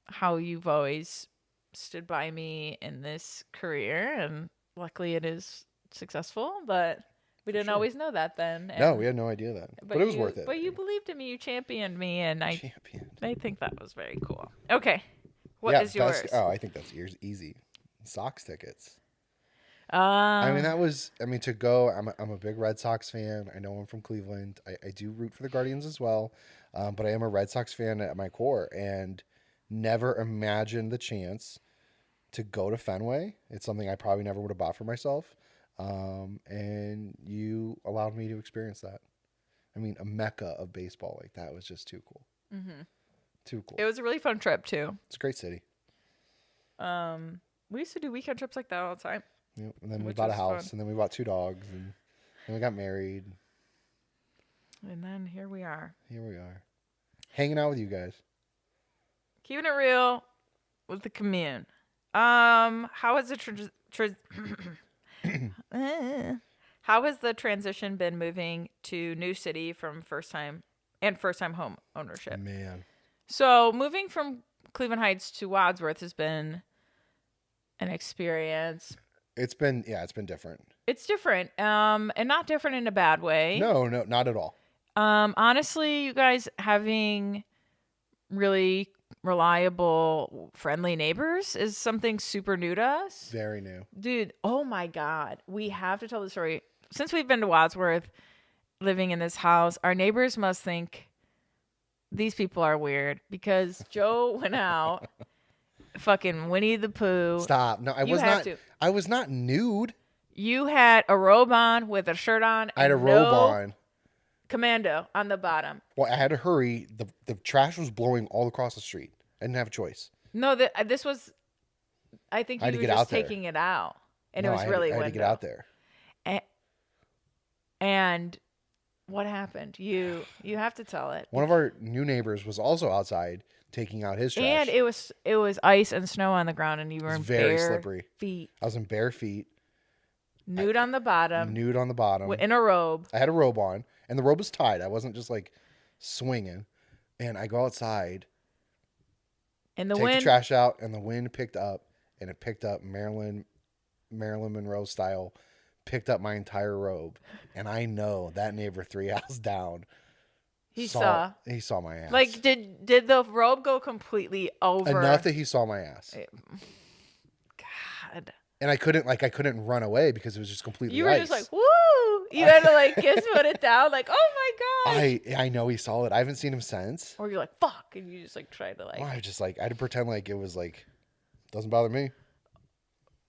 S1: how you've always stood by me in this career, and luckily it is successful, but we didn't always know that then.
S2: No, we had no idea that, but it was worth it.
S1: But you believed in me, you championed me, and I think that was very cool. Okay, what is yours?
S2: I think that's yours. Easy. Sox tickets. To go. I'm a big Red Sox fan. I know I'm from Cleveland. I do root for the Guardians as well, but I am a Red Sox fan at my core, and never imagined the chance to go to Fenway. It's something I probably never would have bought for myself, and you allowed me to experience that. I mean, a mecca of baseball. Like that was just too cool. Mm-hmm. Too cool.
S1: It was a really fun trip too.
S2: It's a great city.
S1: We used to do weekend trips like that all the time.
S2: Yep. And then we bought a house, and then we bought 2 dogs, and then we got married.
S1: And then here we are.
S2: hanging out with you guys.
S1: Keeping it real with the commune. How has the how has the transition been moving to new city from first time home ownership?
S2: Man.
S1: So moving from Cleveland Heights to Wadsworth has been an experience.
S2: It's been different.
S1: It's different, and not different in a bad way.
S2: No, not at all.
S1: Honestly, you guys having really reliable, friendly neighbors is something super new to us.
S2: Very new.
S1: Dude, oh my God. We have to tell the story. Since we've been to Wadsworth, living in this house, our neighbors must think these people are weird because Joe went out, fucking Winnie the Pooh.
S2: Stop. No, I was not nude.
S1: You had a robe on with a shirt on.
S2: I had a robe on.
S1: Commando on the bottom.
S2: Well, I had to hurry. The trash was blowing all across the street. I didn't have a choice.
S1: No, this was. I think you were just taking it out, and it was really windy. I had to get
S2: out there.
S1: And what happened? You have to tell it.
S2: One of our new neighbors was also outside taking out his trash,
S1: and it was ice and snow on the ground, and you were in
S2: very
S1: bare
S2: slippery
S1: feet.
S2: I was in bare feet.
S1: Nude on the bottom. In a robe.
S2: I had a robe on, and the robe was tied. I wasn't just like swinging. And I go outside,
S1: and the
S2: take
S1: wind,
S2: the trash out, and the wind picked up, and it picked up Marilyn Monroe style, picked up my entire robe. And I know that neighbor 3 houses down. He saw my ass.
S1: Like, did the robe go completely over?
S2: Enough that he saw my ass.
S1: God.
S2: And I couldn't run away because it was just completely
S1: You were
S2: ice.
S1: just like, woo! You had to like put it down, like, oh my God.
S2: I know he saw it. I haven't seen him since.
S1: Or you're like, fuck, and you just like tried to like.
S2: I just like I had to pretend like it was like, doesn't bother me.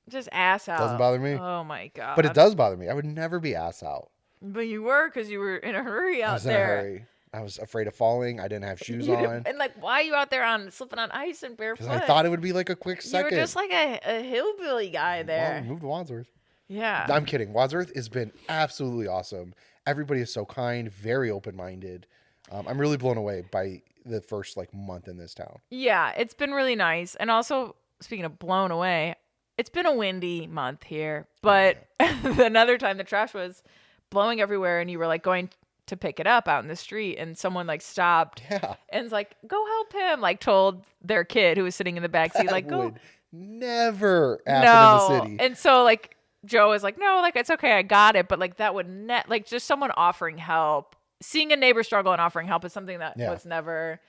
S1: Just ass out.
S2: Doesn't bother me.
S1: Oh my God.
S2: But it does bother me. I would never be ass out.
S1: But you were, because you were in a hurry out there.
S2: I was in a hurry. I was afraid of falling. I didn't have shoes on.
S1: And like, why are you out there slipping on ice and barefoot?
S2: Because I thought it would be like a quick second.
S1: You were just like a hillbilly guy there.
S2: Well, we moved to Wadsworth.
S1: Yeah.
S2: I'm kidding. Wadsworth has been absolutely awesome. Everybody is so kind, very open-minded. I'm really blown away by the first like month in this town.
S1: Yeah, it's been really nice. And also, speaking of blown away, it's been a windy month here. But another time the trash was blowing everywhere and you were like going to pick it up out in the street, and someone like stopped and was like, go help him, like told their kid who was sitting in the back seat, like, go.
S2: Would never happen in the city.
S1: And so like Joe was like, no, like it's okay, I got it. But like that would like just someone offering help, seeing a neighbor struggle and offering help is something that was never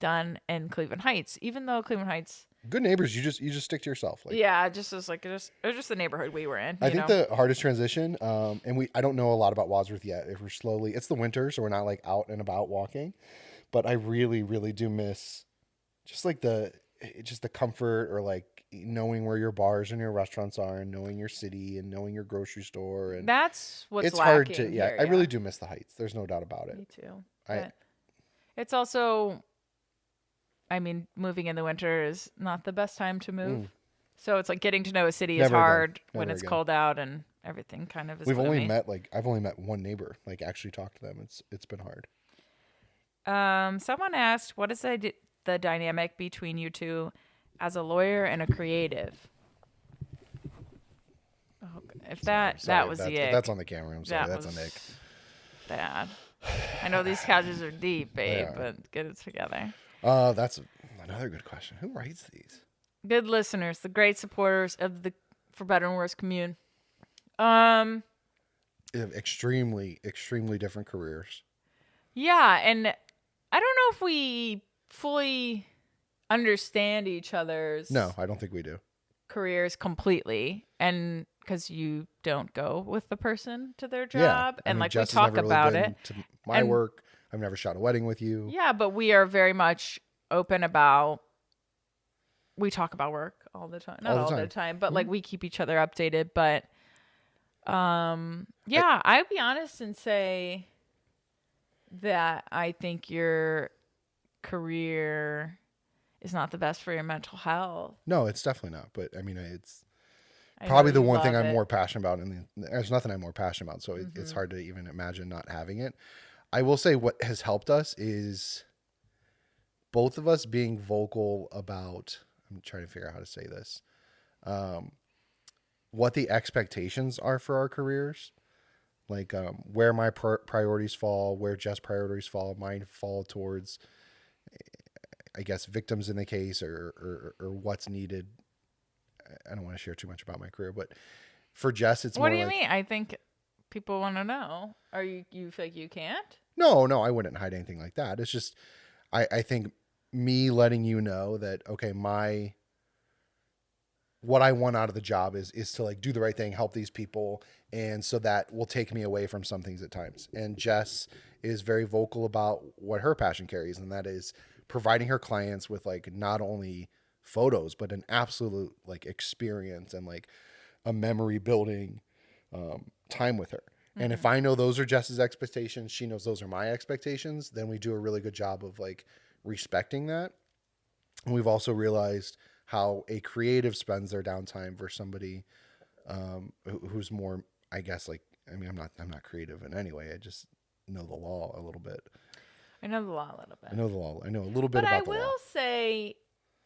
S1: done in Cleveland Heights, even though Cleveland Heights.
S2: Good neighbors, you just stick to yourself. Like,
S1: yeah, it was just the neighborhood we were in.
S2: I think the hardest transition, and I don't know a lot about Wadsworth yet. If we're slowly, it's the winter, so we're not like out and about walking. But I really, really do miss just like the comfort, or like knowing where your bars and your restaurants are, and knowing your city, and knowing your grocery store. And
S1: that's what's
S2: it's
S1: lacking
S2: hard to.
S1: Here,
S2: I really do miss the Heights. There's no doubt about it.
S1: Me too. It's also. I mean, moving in the winter is not the best time to move. So it's like getting to know a city is hard when it's cold out, and everything kind of is.
S2: I've only met one neighbor, like actually talked to them. It's been hard.
S1: Someone asked, what is the dynamic between you two as a lawyer and a creative? Oh, if that was the ick.
S2: That's on the camera. I'm sorry, that's a ick.
S1: Bad. I know these couches are deep, babe, but get it together.
S2: That's another good question. Who writes these?
S1: Good listeners, the great supporters of the For Better and Worse commune.
S2: Extremely, extremely different careers.
S1: Yeah, and I don't know if we fully understand each other's.
S2: No, I don't think we do.
S1: Careers completely, and because you don't go with the person to their job, and like Jess we talk about it.
S2: To my work. I've never shot a wedding with you.
S1: Yeah, but we are very much open about. We talk about work all the time, not all the time, but like we keep each other updated. But, I'd be honest and say that I think your career is not the best for your mental health.
S2: No, it's definitely not. But I mean, it's probably the one thing I'm more passionate about, and there's nothing I'm more passionate about. So it's hard to even imagine not having it. I will say what has helped us is both of us being vocal about, I'm trying to figure out how to say this, what the expectations are for our careers. Like where my priorities fall, where Jess' priorities fall, mine fall towards, I guess, victims in the case or what's needed. I don't want to share too much about my career, but for Jess, it's
S1: what
S2: more
S1: do you mean? I think people want to know. Are you feel like you can't?
S2: No, I wouldn't hide anything like that. It's just, I think me letting you know that, okay, what I want out of the job is to like do the right thing, help these people. And so that will take me away from some things at times. And Jess is very vocal about what her passion carries. And that is providing her clients with like not only photos, but an absolute like experience and like a memory building time with her. Mm-hmm. And if I know those are Jess's expectations, she knows those are my expectations, then we do a really good job of like respecting that. And we've also realized how a creative spends their downtime versus somebody who's more, I guess, like, I mean, I'm not creative in any way. I just know the law a little bit.
S1: I know the law a little bit.
S2: I know the law. I know a little bit about the law.
S1: But I will say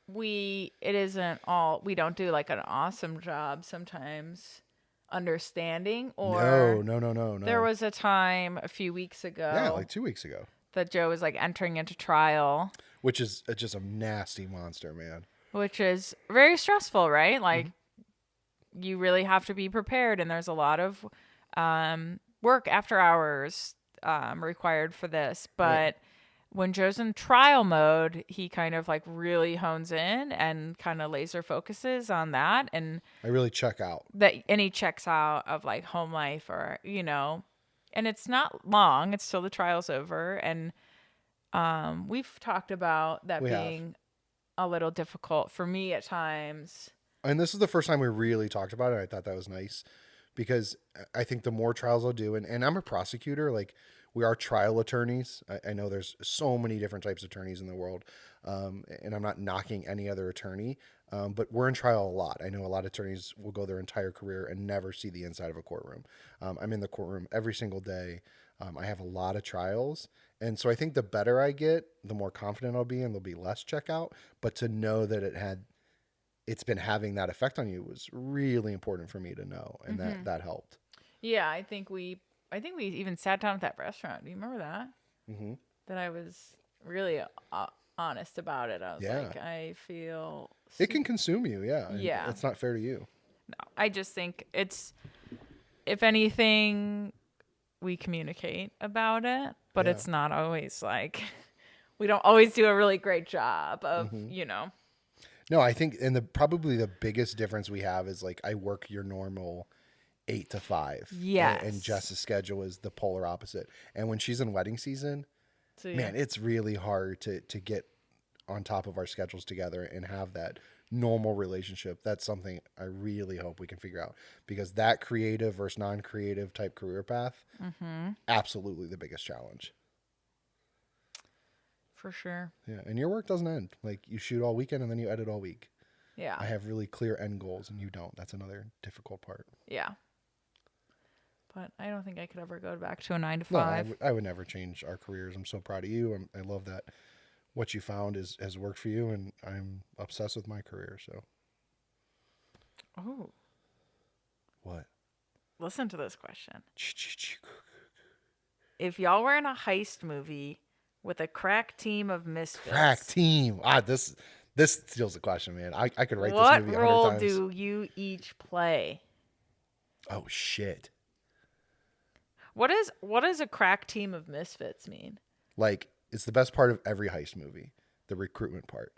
S1: it isn't all, we don't do like an awesome job sometimes understanding or
S2: no.
S1: There was a time a few weeks ago.
S2: Yeah, like 2 weeks ago.
S1: That Joe was like entering into trial.
S2: Which is just a nasty monster, man.
S1: Which is very stressful, right? Like, you really have to be prepared, and there's a lot of work after hours required for this. But when Joe's in trial mode, he kind of like really hones in and kind of laser focuses on that. And
S2: I really check out.
S1: And he checks out of like home life or, you know, and it's not long. It's till the trial's over. And we've talked about that being a little difficult for me at times.
S2: And this is the first time we really talked about it. I thought that was nice because I think the more trials I'll do, and I'm a prosecutor, like we are trial attorneys. I know there's so many different types of attorneys in the world, and I'm not knocking any other attorney, but we're in trial a lot. I know a lot of attorneys will go their entire career and never see the inside of a courtroom. I'm in the courtroom every single day. I have a lot of trials. And so I think the better I get, the more confident I'll be and there'll be less checkout. But to know that it's been having that effect on you was really important for me to know. And that helped.
S1: Yeah, I think we even sat down at that restaurant. Do you remember that? Mm-hmm. That I was really honest about it. I was like, I feel...
S2: It can consume you, yeah.
S1: Yeah.
S2: It's not fair to you.
S1: No, I just think it's... If anything, we communicate about it. But it's not always like... We don't always do a really great job of, you know...
S2: No, I think, and probably the biggest difference we have is like I work your normal 8 to 5.
S1: Yes.
S2: And Jess's schedule is the polar opposite. And when she's in wedding season, man, it's really hard to get on top of our schedules together and have that normal relationship. That's something I really hope we can figure out because that creative versus non-creative type career path, absolutely the biggest challenge.
S1: For sure.
S2: Yeah. And your work doesn't end. Like you shoot all weekend and then you edit all week.
S1: Yeah.
S2: I have really clear end goals and you don't. That's another difficult part.
S1: Yeah. But I don't think I could ever go back to a 9 to 5.
S2: No, I would never change our careers. I'm so proud of you. I love that what you found has worked for you, and I'm obsessed with my career. So.
S1: Oh.
S2: What?
S1: Listen to this question. If y'all were in a heist movie with a crack team of misfits.
S2: Crack team. This steals the question, man. I could write
S1: this
S2: movie 100 times. What
S1: role do you each play?
S2: Oh, shit.
S1: What does a crack team of misfits mean?
S2: Like, it's the best part of every heist movie, the recruitment part.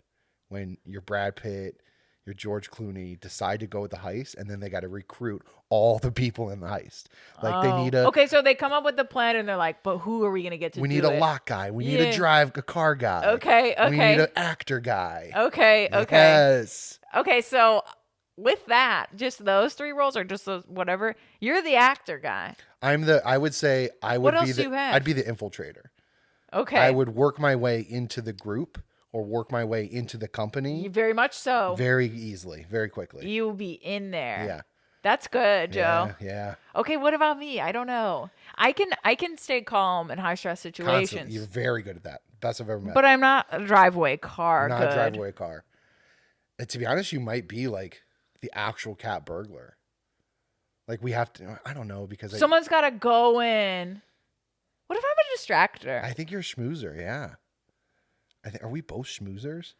S2: When you're Brad Pitt, you're George Clooney, decide to go with the heist, and then they got to recruit all the people in the heist. Like, they need
S1: Okay, so they come up with the plan, and they're like, but who are we going to get to do it?
S2: We need a lock guy. We need a drive a car guy.
S1: Okay.
S2: We need an actor guy.
S1: Okay.
S2: Yes.
S1: Okay, so... With that, just those 3 roles or just those whatever, you're the actor guy.
S2: I would say I would
S1: what
S2: be
S1: else do you have?
S2: I'd be the infiltrator.
S1: Okay.
S2: I would work my way into the group or work my way into the company.
S1: Very much so.
S2: Very easily, very quickly.
S1: You'll be in there.
S2: Yeah.
S1: That's good, Joe.
S2: Yeah.
S1: Okay, what about me? I don't know. I can stay calm in high stress situations.
S2: Constantly. You're very good at that. Best I've ever met.
S1: But I'm not a drive-away car.
S2: You're not
S1: good.
S2: a drive-away car. And to be honest, you might be like the actual cat burglar. Like we have to. I don't know because
S1: someone's got to go in. What if I'm a distractor?
S2: I think you're a schmoozer. Yeah. Are we both schmoozers?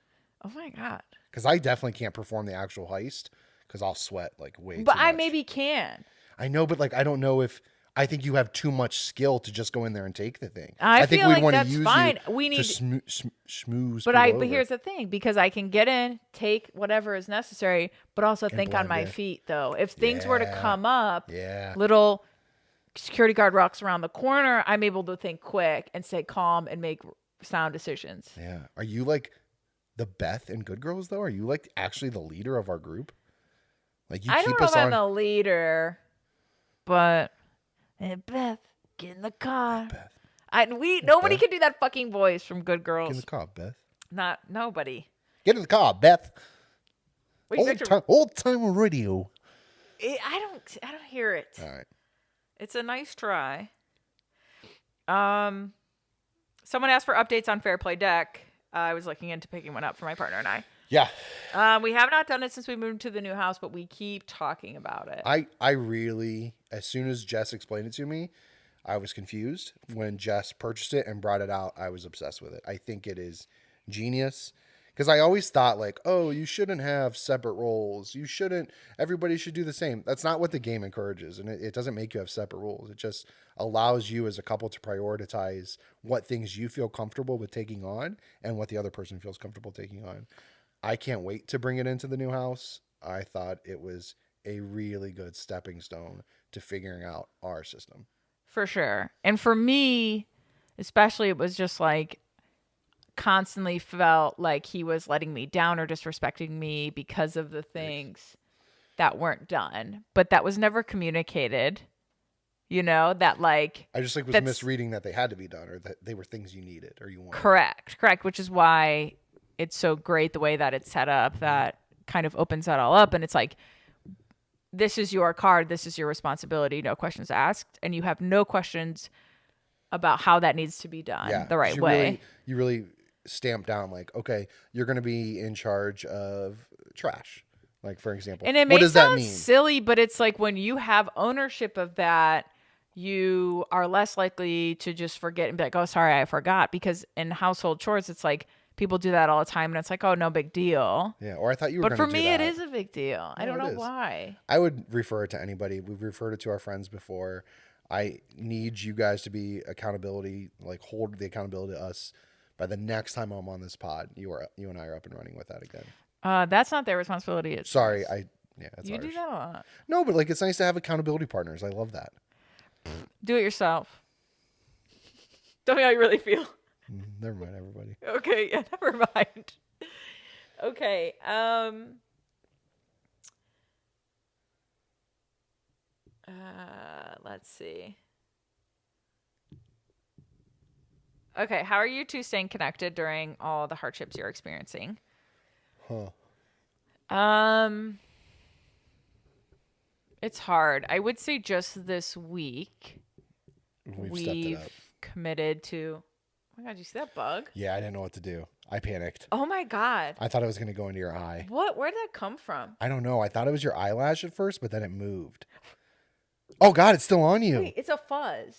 S1: Oh my god.
S2: Because I definitely can't perform the actual heist because I'll sweat like way too much.
S1: But I maybe can.
S2: I know, but like I don't know if I think you have too much skill to just go in there and take the thing.
S1: I think
S2: we'd
S1: like
S2: want to
S1: that's
S2: use
S1: fine.
S2: you
S1: We need
S2: to schmooze.
S1: But here's the thing, because I can get in, take whatever is necessary, but also think on my feet though. If things were to come up, little security guard walks around the corner, I'm able to think quick and stay calm and make sound decisions.
S2: Yeah. Are you like the Beth in Good Girls though? Are you like actually the leader of our group? Like you
S1: I
S2: keep
S1: don't know
S2: us
S1: if
S2: on.
S1: I'm the leader, but hey, Beth, get in the car. Hey, Beth. Nobody can do that fucking voice from Good Girls.
S2: Get in the car, Beth.
S1: Not nobody.
S2: Get in the car, Beth.
S1: Wait,
S2: old time radio.
S1: I don't hear it.
S2: All right.
S1: It's a nice try. Someone asked for updates on Fair Play Deck. I was looking into picking one up for my partner and I.
S2: Yeah.
S1: We have not done it since we moved to the new house, but we keep talking about it.
S2: I really, as soon as Jess explained it to me, I was confused. When Jess purchased it and brought it out, I was obsessed with it. I think it is genius. Because I always thought like, oh, you shouldn't have separate roles. Everybody should do the same. That's not what the game encourages. And it doesn't make you have separate roles. It just allows you as a couple to prioritize what things you feel comfortable with taking on and what the other person feels comfortable taking on. I can't wait to bring it into the new house. I thought it was a really good stepping stone to figuring out our system.
S1: For sure. And for me, especially, it was just like constantly felt like he was letting me down or disrespecting me because of the things that weren't done. But that was never communicated. You know, that like...
S2: I just like was misreading that they had to be done or that they were things you needed or you wanted.
S1: Correct. Which is why it's so great the way that it's set up, that kind of opens that all up. And it's like, this is your card. This is your responsibility. No questions asked. And you have no questions about how that needs to be done the right way.
S2: You really stamp down like, okay, you're going to be in charge of trash. Like, for example,
S1: and it may sound silly, but it's like when you have ownership of that, you are less likely to just forget and be like, oh, sorry, I forgot. Because in household chores, it's like, people do that all the time, and it's like, oh, no big deal.
S2: Yeah, or I thought you were.
S1: But for me, it is a big deal. I don't know why.
S2: I would refer it to anybody. We've referred it to our friends before. I need you guys to be accountability, like hold the accountability to us. By the next time I'm on this pod, you and I are up and running with that again.
S1: That's not their responsibility. It's
S2: sorry,
S1: that's you ours. Do that a lot.
S2: No, but like it's nice to have accountability partners. I love that.
S1: Do it yourself. Tell me how you really feel.
S2: Never mind, everybody.
S1: Okay, yeah, never mind. Okay, let's see. Okay, how are you two staying connected during all the hardships you're experiencing? It's hard. I would say just this week we've committed to... Oh my God, did you see that bug?
S2: Yeah, I didn't know what to do. I panicked.
S1: Oh my God.
S2: I thought it was going to go into your eye.
S1: What? Where did that come from?
S2: I don't know. I thought it was your eyelash at first, but then it moved. Oh God, it's still on you.
S1: Wait, it's a fuzz.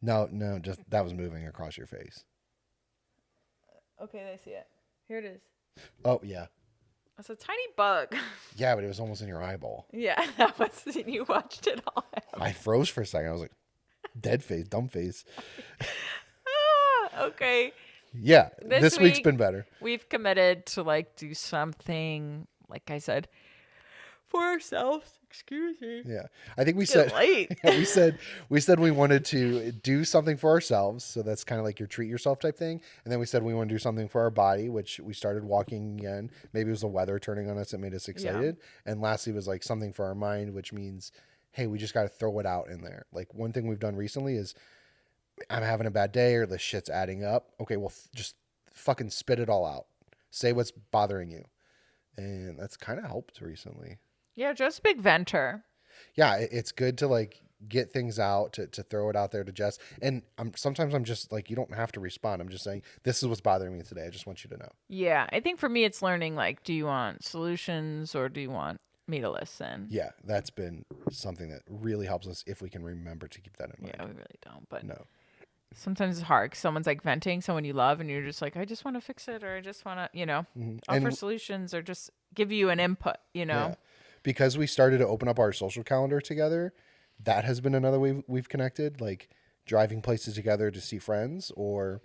S2: No, just that was moving across your face.
S1: Okay, I see it. Here it is.
S2: Oh, yeah.
S1: It's a tiny bug.
S2: Yeah, but it was almost in your eyeball.
S1: Yeah, that was, you watched it all.
S2: I froze for a second. I was like, dead face, dumb face.
S1: Okay.
S2: Yeah, this week's been better.
S1: We've committed to like do something, like I said, for ourselves. Excuse me.
S2: Yeah, I think we said we said we wanted to do something for ourselves. So that's kind of like your treat yourself type thing. And then we said we want to do something for our body, which we started walking again. Maybe it was the weather turning on us that made us excited. Yeah. And lastly was like something for our mind, which means, hey, we just got to throw it out in there. Like one thing we've done recently is I'm having a bad day or the shit's adding up. Okay, well, just fucking spit it all out. Say what's bothering you. And that's kind of helped recently.
S1: Yeah, just big venter.
S2: Yeah, it's good to like get things out, to throw it out there to Jess. And sometimes I'm just like, you don't have to respond. I'm just saying, this is what's bothering me today. I just want you to know.
S1: Yeah, I think for me, it's learning, like, do you want solutions or do you want me to listen?
S2: Yeah, that's been something that really helps us if we can remember to keep that in mind.
S1: Yeah, we really don't, but
S2: no.
S1: Sometimes it's hard because someone's like venting, someone you love, and you're just like, I just want to fix it, or I just want to, offer solutions, or just give you an input, Yeah.
S2: Because we started to open up our social calendar together, that has been another way we've connected, like driving places together to see friends, or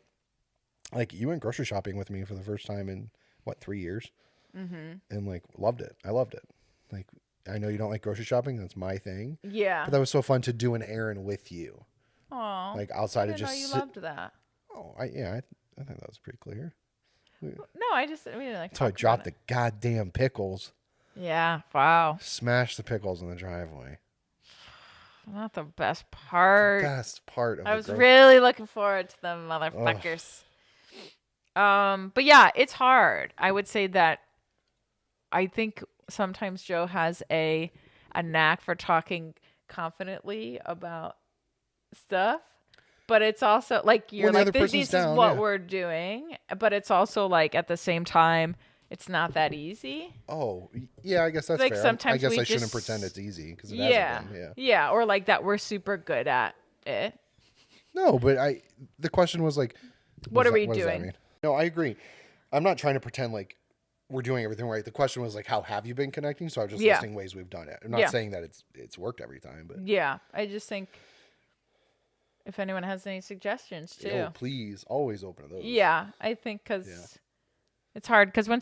S2: like you went grocery shopping with me for the first time in 3 years, and like loved it. I loved it. Like, I know you don't like grocery shopping. That's my thing.
S1: Yeah.
S2: But that was so fun to do an errand with you.
S1: Oh,
S2: like outside
S1: I
S2: of just
S1: know you loved that.
S2: Oh, I think that was pretty clear.
S1: No, I mean, like.
S2: So I dropped the goddamn pickles.
S1: Yeah. Wow.
S2: Smash the pickles in the driveway.
S1: Not the best part.
S2: The best part of
S1: I was really looking forward to them motherfuckers. But yeah, it's hard. I would say that I think sometimes Joe has a knack for talking confidently about stuff, but it's also like you're like, this is what we're doing, but it's also like at the same time it's not that easy.
S2: Oh yeah, I guess that's
S1: like
S2: fair.
S1: Sometimes
S2: I guess I shouldn't pretend it's easy because it hasn't been.
S1: Yeah, or like that we're super good at it.
S2: No, but the question was like,
S1: what are we doing?
S2: No, I agree. I'm not trying to pretend like we're doing everything right. The question was like, how have you been connecting? So I'm just listing ways we've done it. I'm not saying that it's worked every time, but
S1: I just think if anyone has any suggestions too,
S2: please, always open to those.
S1: Yeah, I think because it's hard because when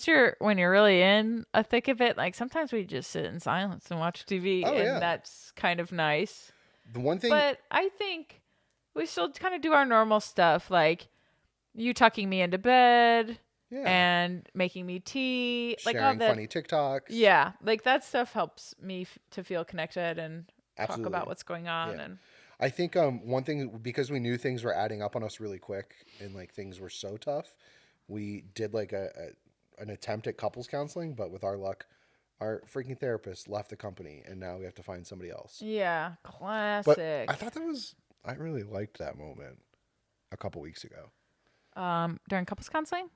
S1: you're really in a thick of it, like sometimes we just sit in silence and watch TV, and that's kind of nice.
S2: The one thing,
S1: but I think we still kind of do our normal stuff, like you tucking me into bed. Yeah. And making me tea,
S2: sharing all that funny TikToks.
S1: Yeah, like that stuff helps me to feel connected and talk about what's going on.
S2: Yeah.
S1: And
S2: I think one thing, because we knew things were adding up on us really quick and like things were so tough, we did like an attempt at couples counseling, but with our luck, our freaking therapist left the company and now we have to find somebody else.
S1: Yeah, classic.
S2: But I really liked that moment a couple weeks ago.
S1: During couples counseling?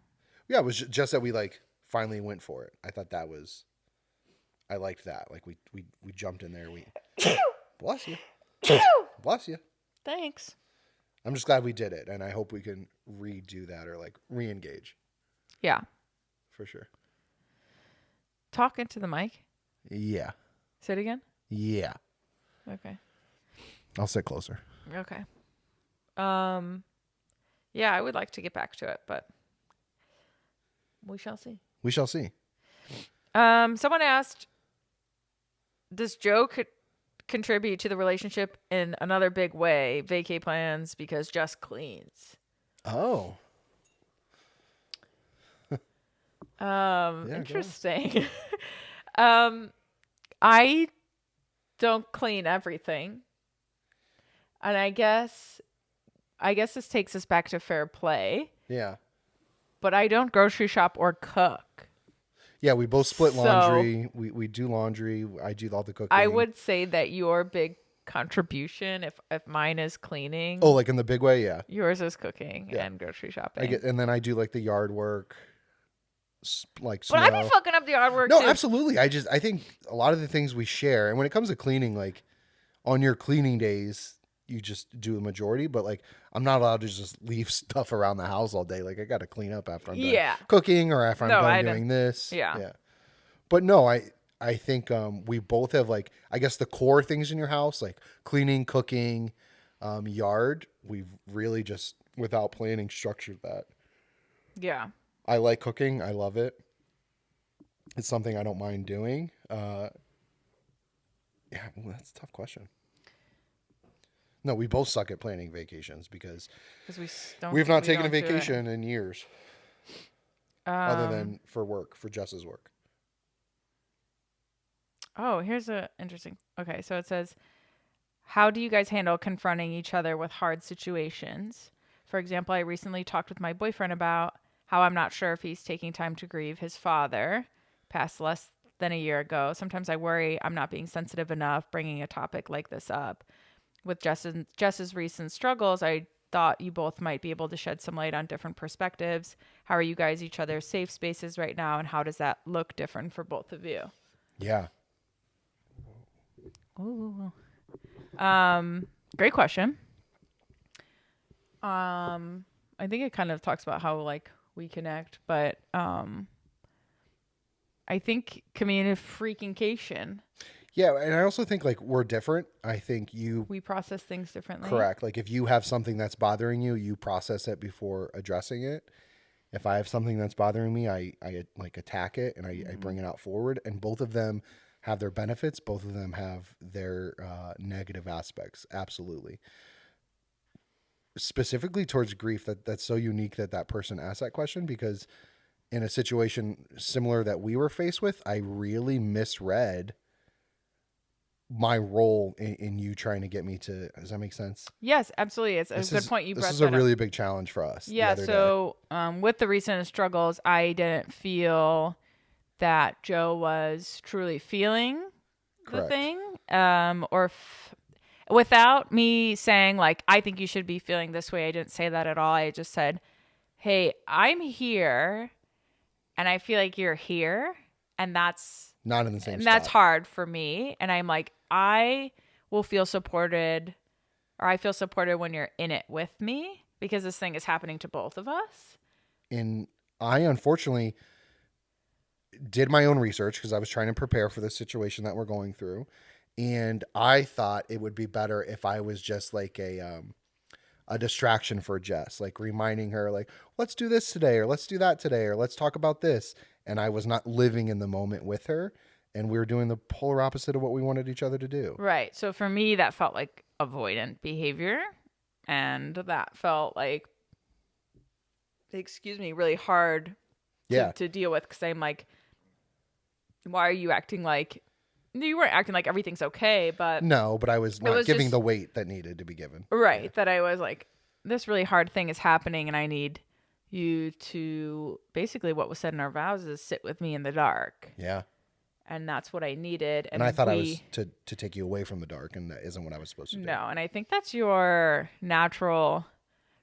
S2: Yeah, it was just that we like finally went for it. I thought I liked that. Like we jumped in there. Bless you. Bless you.
S1: Thanks.
S2: I'm just glad we did it, and I hope we can redo that or like re-engage.
S1: Yeah.
S2: For sure.
S1: Talk into the mic.
S2: Yeah.
S1: Say it again.
S2: Yeah.
S1: Okay.
S2: I'll sit closer.
S1: Okay. Yeah, I would like to get back to it, but we shall see.
S2: We shall see.
S1: Someone asked, does Joe contribute to the relationship in another big way? Vacay plans because Jess cleans.
S2: Oh.
S1: Interesting. I don't clean everything. And I guess this takes us back to fair play.
S2: Yeah.
S1: But I don't grocery shop or cook.
S2: Yeah, we both split laundry. We do laundry. I do all the cooking.
S1: I would say that your big contribution, if mine is cleaning.
S2: Oh, like in the big way, yeah.
S1: Yours is cooking and grocery shopping.
S2: And then I do like the yard work, like snow.
S1: But I be fucking up the yard work
S2: too.
S1: No,
S2: absolutely. I think a lot of the things we share, and when it comes to cleaning, like on your cleaning days, you just do the majority, but like I'm not allowed to just leave stuff around the house all day. Like I got to clean up after I'm done cooking or after I'm done doing this.
S1: Yeah.
S2: But no, I think we both have like, I guess the core things in your house, like cleaning, cooking, yard. We've really just without planning structured that.
S1: Yeah.
S2: I like cooking. I love it. It's something I don't mind doing. Yeah, well, that's a tough question. No, we both suck at planning vacations because we've not taken a vacation in years. Other than for work, for Jess's work.
S1: Oh, here's a interesting. Okay, so it says, how do you guys handle confronting each other with hard situations? For example, I recently talked with my boyfriend about how I'm not sure if he's taking time to grieve his father, passed less than a year ago. Sometimes I worry I'm not being sensitive enough bringing a topic like this up. With Jess's recent struggles, I thought you both might be able to shed some light on different perspectives. How are you guys each other's safe spaces right now, and how does that look different for both of you?
S2: Yeah.
S1: Ooh. Great question. I think it kind of talks about how like we connect, but I think communication.
S2: Yeah, and I also think like we're different. I think
S1: we process things differently.
S2: Correct. Like if you have something that's bothering you, you process it before addressing it. If I have something that's bothering me, I like attack it and I bring it out forward. And both of them have their benefits. Both of them have their negative aspects. Absolutely. Specifically towards grief, that's so unique that person asked that question, because in a situation similar that we were faced with, I really misread my role in you trying to get me to. Does that make sense?
S1: Yes, absolutely. It's a good point you brought. This
S2: is a really big challenge for us.
S1: Yeah. So with the recent struggles, I didn't feel that Joe was truly feeling the thing, without me saying like, I think you should be feeling this way. I didn't say that at all. I just said, hey, I'm here and I feel like you're here, and that's
S2: not in the same spot.
S1: That's hard for me. And I'm like, I will feel supported, or I feel supported when you're in it with me, because this thing is happening to both of us.
S2: And I unfortunately did my own research because I was trying to prepare for the situation that we're going through. And I thought it would be better if I was just like a distraction for Jess, like reminding her like, let's do this today, or let's do that today, or let's talk about this. And I was not living in the moment with her, and we were doing the polar opposite of what we wanted each other to do.
S1: Right. So for me, that felt like avoidant behavior, and that felt like, really hard to deal with, because I'm like, why are you acting like, you weren't acting like everything's okay, but
S2: no, but I was not giving the weight that needed to be given.
S1: Right. Yeah. That I was like, this really hard thing is happening, and I need you to, basically what was said in our vows is sit with me in the dark.
S2: Yeah.
S1: And that's what I needed.
S2: And I thought I was to take you away from the dark, and that isn't what I was supposed to do.
S1: No, and I think that's your natural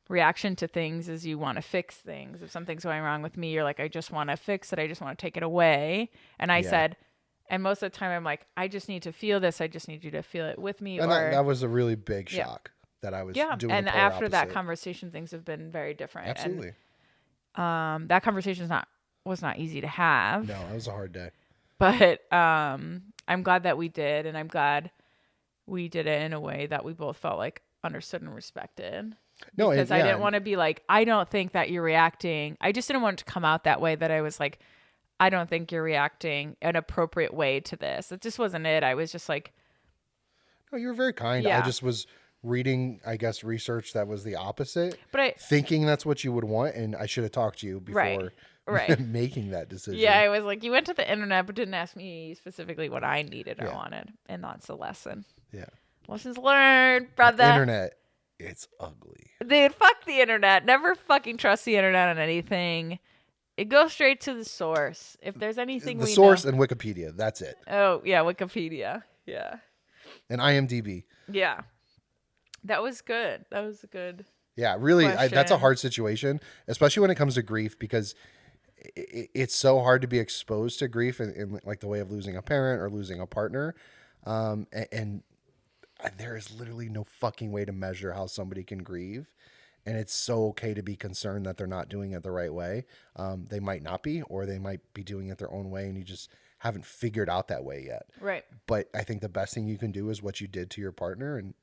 S1: reaction to things, is you want to fix things. If something's going wrong with me, you're like, I just want to fix it. I just want to take it away. And I said, and most of the time I'm like, I just need to feel this. I just need you to feel it with me.
S2: And that was a really big shock that I was doing.
S1: And after that conversation, things have been very different.
S2: Absolutely.
S1: And that conversation was not easy to have.
S2: No, it was a hard day.
S1: But I'm glad that we did, and I'm glad we did it in a way that we both felt like understood and respected. No, because I didn't want to be like, I don't think that you're reacting. I just didn't want it to come out that way, that I was like, I don't think you're reacting an appropriate way to this. It just wasn't it. I was just like,
S2: no, you were very kind. Yeah. I just was reading, I guess, research that was the opposite, but thinking that's what you would want, and I should have talked to you before making that decision.
S1: Yeah, I was like, you went to the internet but didn't ask me specifically what I needed or wanted, and that's a lesson.
S2: Yeah.
S1: Lessons learned, brother.
S2: The internet, it's ugly.
S1: Dude, fuck the internet. Never fucking trust the internet on anything. It goes straight to the source. If there's anything
S2: the source and Wikipedia, that's it.
S1: Oh, yeah, Wikipedia. Yeah.
S2: And IMDb.
S1: Yeah. That was good. That was a good.
S2: Yeah, really, that's a hard situation, especially when it comes to grief, because it's so hard to be exposed to grief in like the way of losing a parent or losing a partner. And there is literally no fucking way to measure how somebody can grieve. And it's so okay to be concerned that they're not doing it the right way. They might not be, or they might be doing it their own way, and you just haven't figured out that way yet.
S1: Right.
S2: But I think the best thing you can do is what you did to your partner, and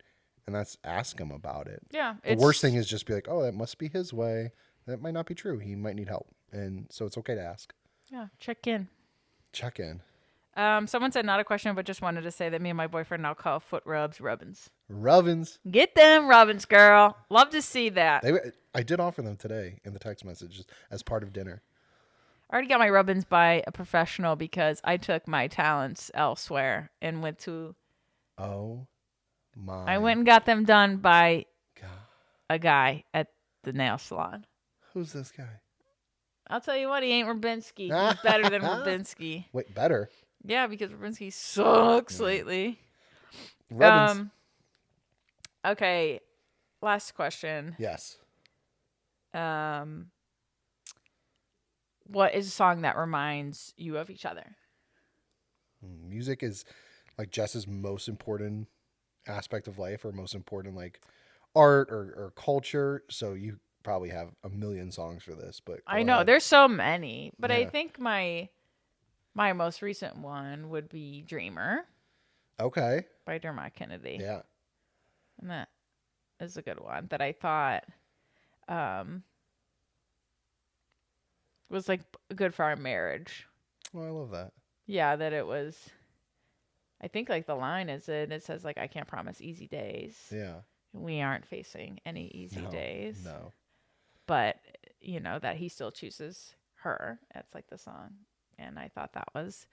S2: that's ask him about it.
S1: Yeah.
S2: The worst thing is just be like, oh, that must be his way. That might not be true. He might need help. And so it's okay to ask.
S1: Yeah. Check in. Someone said not a question, but just wanted to say that me and my boyfriend now call foot rubs rubbins.
S2: Rubbins.
S1: Get them rubbins, girl. Love to see that.
S2: I did offer them today in the text messages as part of dinner.
S1: I already got my rubbins by a professional because I took my talents elsewhere and went to.
S2: Oh my!
S1: I went and got them done by a guy at the nail salon.
S2: Who's this guy?
S1: I'll tell you what, he ain't Rubenski. He's better than Rubenski.
S2: Wait, better?
S1: Yeah, because Rubenski sucks lately.
S2: Rubbins.
S1: Okay, last question.
S2: Yes.
S1: What is a song that reminds you of each other?
S2: Music is like Jess's most important aspect of life, or most important like art or culture. So you probably have a million songs for this, but
S1: I know
S2: ahead.
S1: there's so many, but
S2: Yeah.
S1: I think my most recent one would be Dreamer.
S2: Okay.
S1: By Dermot Kennedy.
S2: Yeah.
S1: And that is a good one that I thought was like good for our marriage.
S2: Oh, I love that.
S1: Yeah, that it was. I think like the line is it says like I can't promise easy days.
S2: Yeah.
S1: We aren't facing any easy days.
S2: No.
S1: But you know that he still chooses her. That's like the song. And I thought that was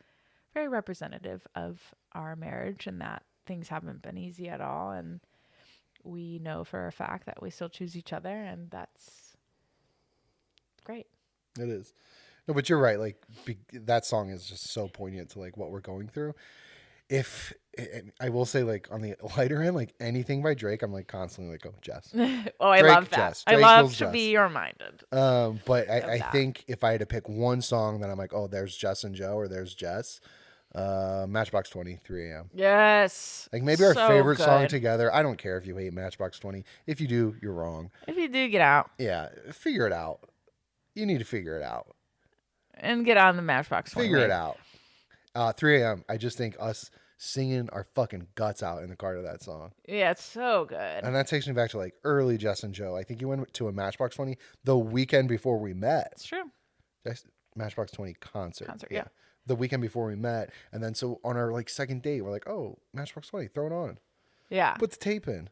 S1: very representative of our marriage, and that things haven't been easy at all, and we know for a fact that we still choose each other, and that's great.
S2: It is. No, but you're right. Like that song is just so poignant to like what we're going through. If I will say, like on the lighter end, like anything by Drake, I'm like constantly like, oh, Jess.
S1: Oh, I
S2: Drake,
S1: love that.
S2: Jess.
S1: I
S2: Drake
S1: love to
S2: Jess.
S1: be reminded.
S2: But I think if I had to pick one song, then I'm like, oh, there's Jess and Joe, or there's Jess. Matchbox 20, 3 a.m.
S1: Yes.
S2: Like maybe our favorite
S1: good.
S2: song together. I don't care if you hate Matchbox 20. If you do, you're wrong.
S1: If you do, get out.
S2: Yeah, figure it out. You need to figure it out.
S1: And get on the Matchbox 20.
S2: Figure it out. 3 a.m. I just think us singing our fucking guts out in the car to that song.
S1: Yeah, it's so good.
S2: And that takes me back to like early Jess and Joe. I think you went to a Matchbox 20 the weekend before we met.
S1: It's true.
S2: Matchbox 20 concert.
S1: Yeah.
S2: The weekend before we met. And then so on our like second date, we're like, oh, Matchbox 20, throw it on.
S1: Yeah.
S2: Put the tape in.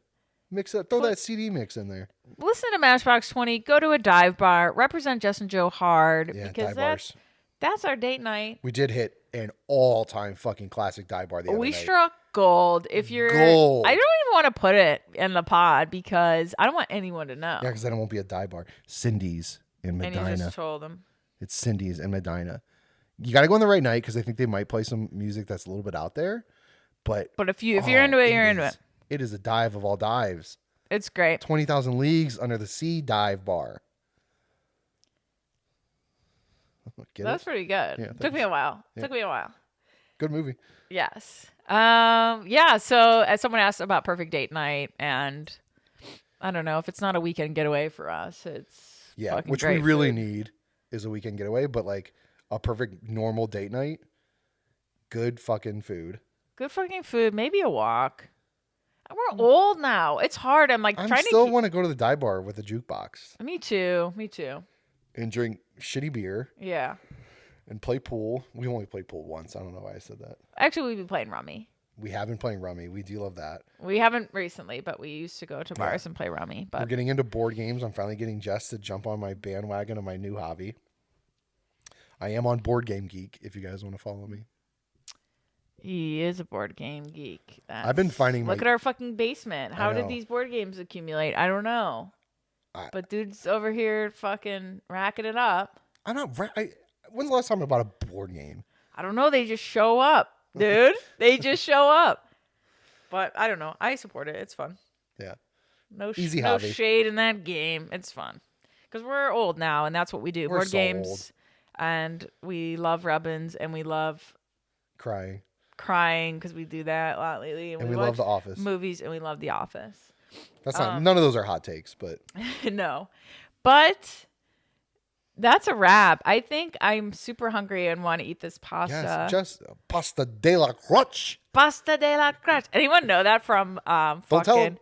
S2: Mix it. Throw that CD mix in there.
S1: Listen to Matchbox 20. Go to a dive bar. Represent Jess and Joe hard.
S2: Yeah,
S1: because
S2: dive bars.
S1: That's our date night.
S2: We did hit an all-time fucking classic dive bar the other night.
S1: We struck gold. If you're
S2: gold.
S1: I don't even want to put it in the pod because I don't want anyone to know.
S2: Yeah, because then it won't be a dive bar. Cindy's in Medina.
S1: And you just told them.
S2: It's Cindy's in Medina. You got to go on the right night because I think they might play some music that's a little bit out there. But
S1: if you're into it, you're into it.
S2: It is a dive of all dives.
S1: It's great.
S2: 20,000 Leagues Under the Sea dive bar.
S1: That's pretty good. Yeah, Took me a while.
S2: Good movie.
S1: Yes. Yeah. So as someone asked about perfect date night, and I don't know if it's not a weekend getaway for us. It's
S2: which we really need is a weekend getaway, but like a perfect normal date night. Good fucking food.
S1: Good fucking food. Maybe a walk. We're old now. It's hard. I'm like
S2: I
S1: trying to.
S2: still want to go to the dive bar with a jukebox.
S1: Me too.
S2: And drink shitty beer.
S1: Yeah.
S2: And play pool. We only played pool once. I don't know why I said that.
S1: Actually, we've been playing rummy.
S2: We have been playing rummy. We do love that.
S1: We haven't recently, but we used to go to bars and play rummy. But
S2: we're getting into board games. I'm finally getting Jess to jump on my bandwagon of my new hobby. I am on Board Game Geek if you guys want to follow me.
S1: He is a board game geek.
S2: I've been finding
S1: Look at our fucking basement. How did these board games accumulate? I don't know. But dude's over here fucking racking it up.
S2: I'm not. When's the last time I bought a board game?
S1: I don't know. They just show up, dude. They just show up. But I don't know. I support it. It's fun.
S2: Yeah.
S1: No shade in that game. It's fun. Because we're old now, and that's what we do.
S2: We're
S1: board
S2: so
S1: games.
S2: Old.
S1: And we love Rubbins, and we love crying because we do that a lot lately.
S2: And we love The Office.
S1: Movies, and we love The Office.
S2: That's not. None of those are hot takes, but
S1: no. But that's a wrap. I think I'm super hungry and want to eat this pasta.
S2: Yes, just pasta della Crotch.
S1: Pasta della Crotch. Anyone know that from
S2: Don't
S1: fucking?
S2: Tell them.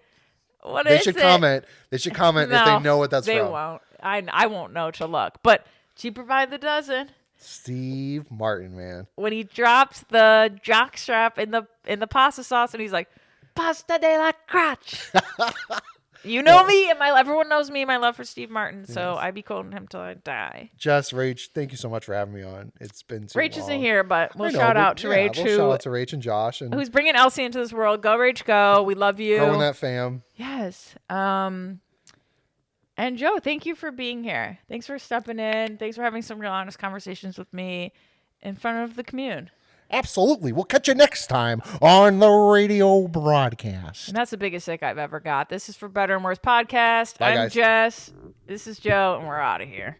S1: What
S2: they
S1: is
S2: should
S1: it?
S2: comment. They should comment if they know what that's from.
S1: They won't. I won't know to look. But cheaper by the dozen.
S2: Steve Martin, man.
S1: When he drops the jockstrap in the pasta sauce, and he's like, "Pasta della Crotch." You know me, and everyone knows me and my love for Steve Martin, so I be quoting him till I die.
S2: Jess, Rach, thank you so much for having me on. It's been too
S1: Rach
S2: long.
S1: isn't here, but we'll shout out to Rach.
S2: Shout out to Rach and Josh.
S1: Who's bringing Elsie into this world. Go, Rach, go. We love you.
S2: Growing that fam.
S1: Yes. And Joe, thank you for being here. Thanks for stepping in. Thanks for having some real honest conversations with me in front of the commune.
S3: Absolutely. We'll catch you next time on the radio broadcast.
S1: And that's the biggest sick I've ever got. This is for Better and Worse Podcast.
S2: Bye,
S1: I'm
S2: guys.
S1: Jess. This is Joe, and we're out of here.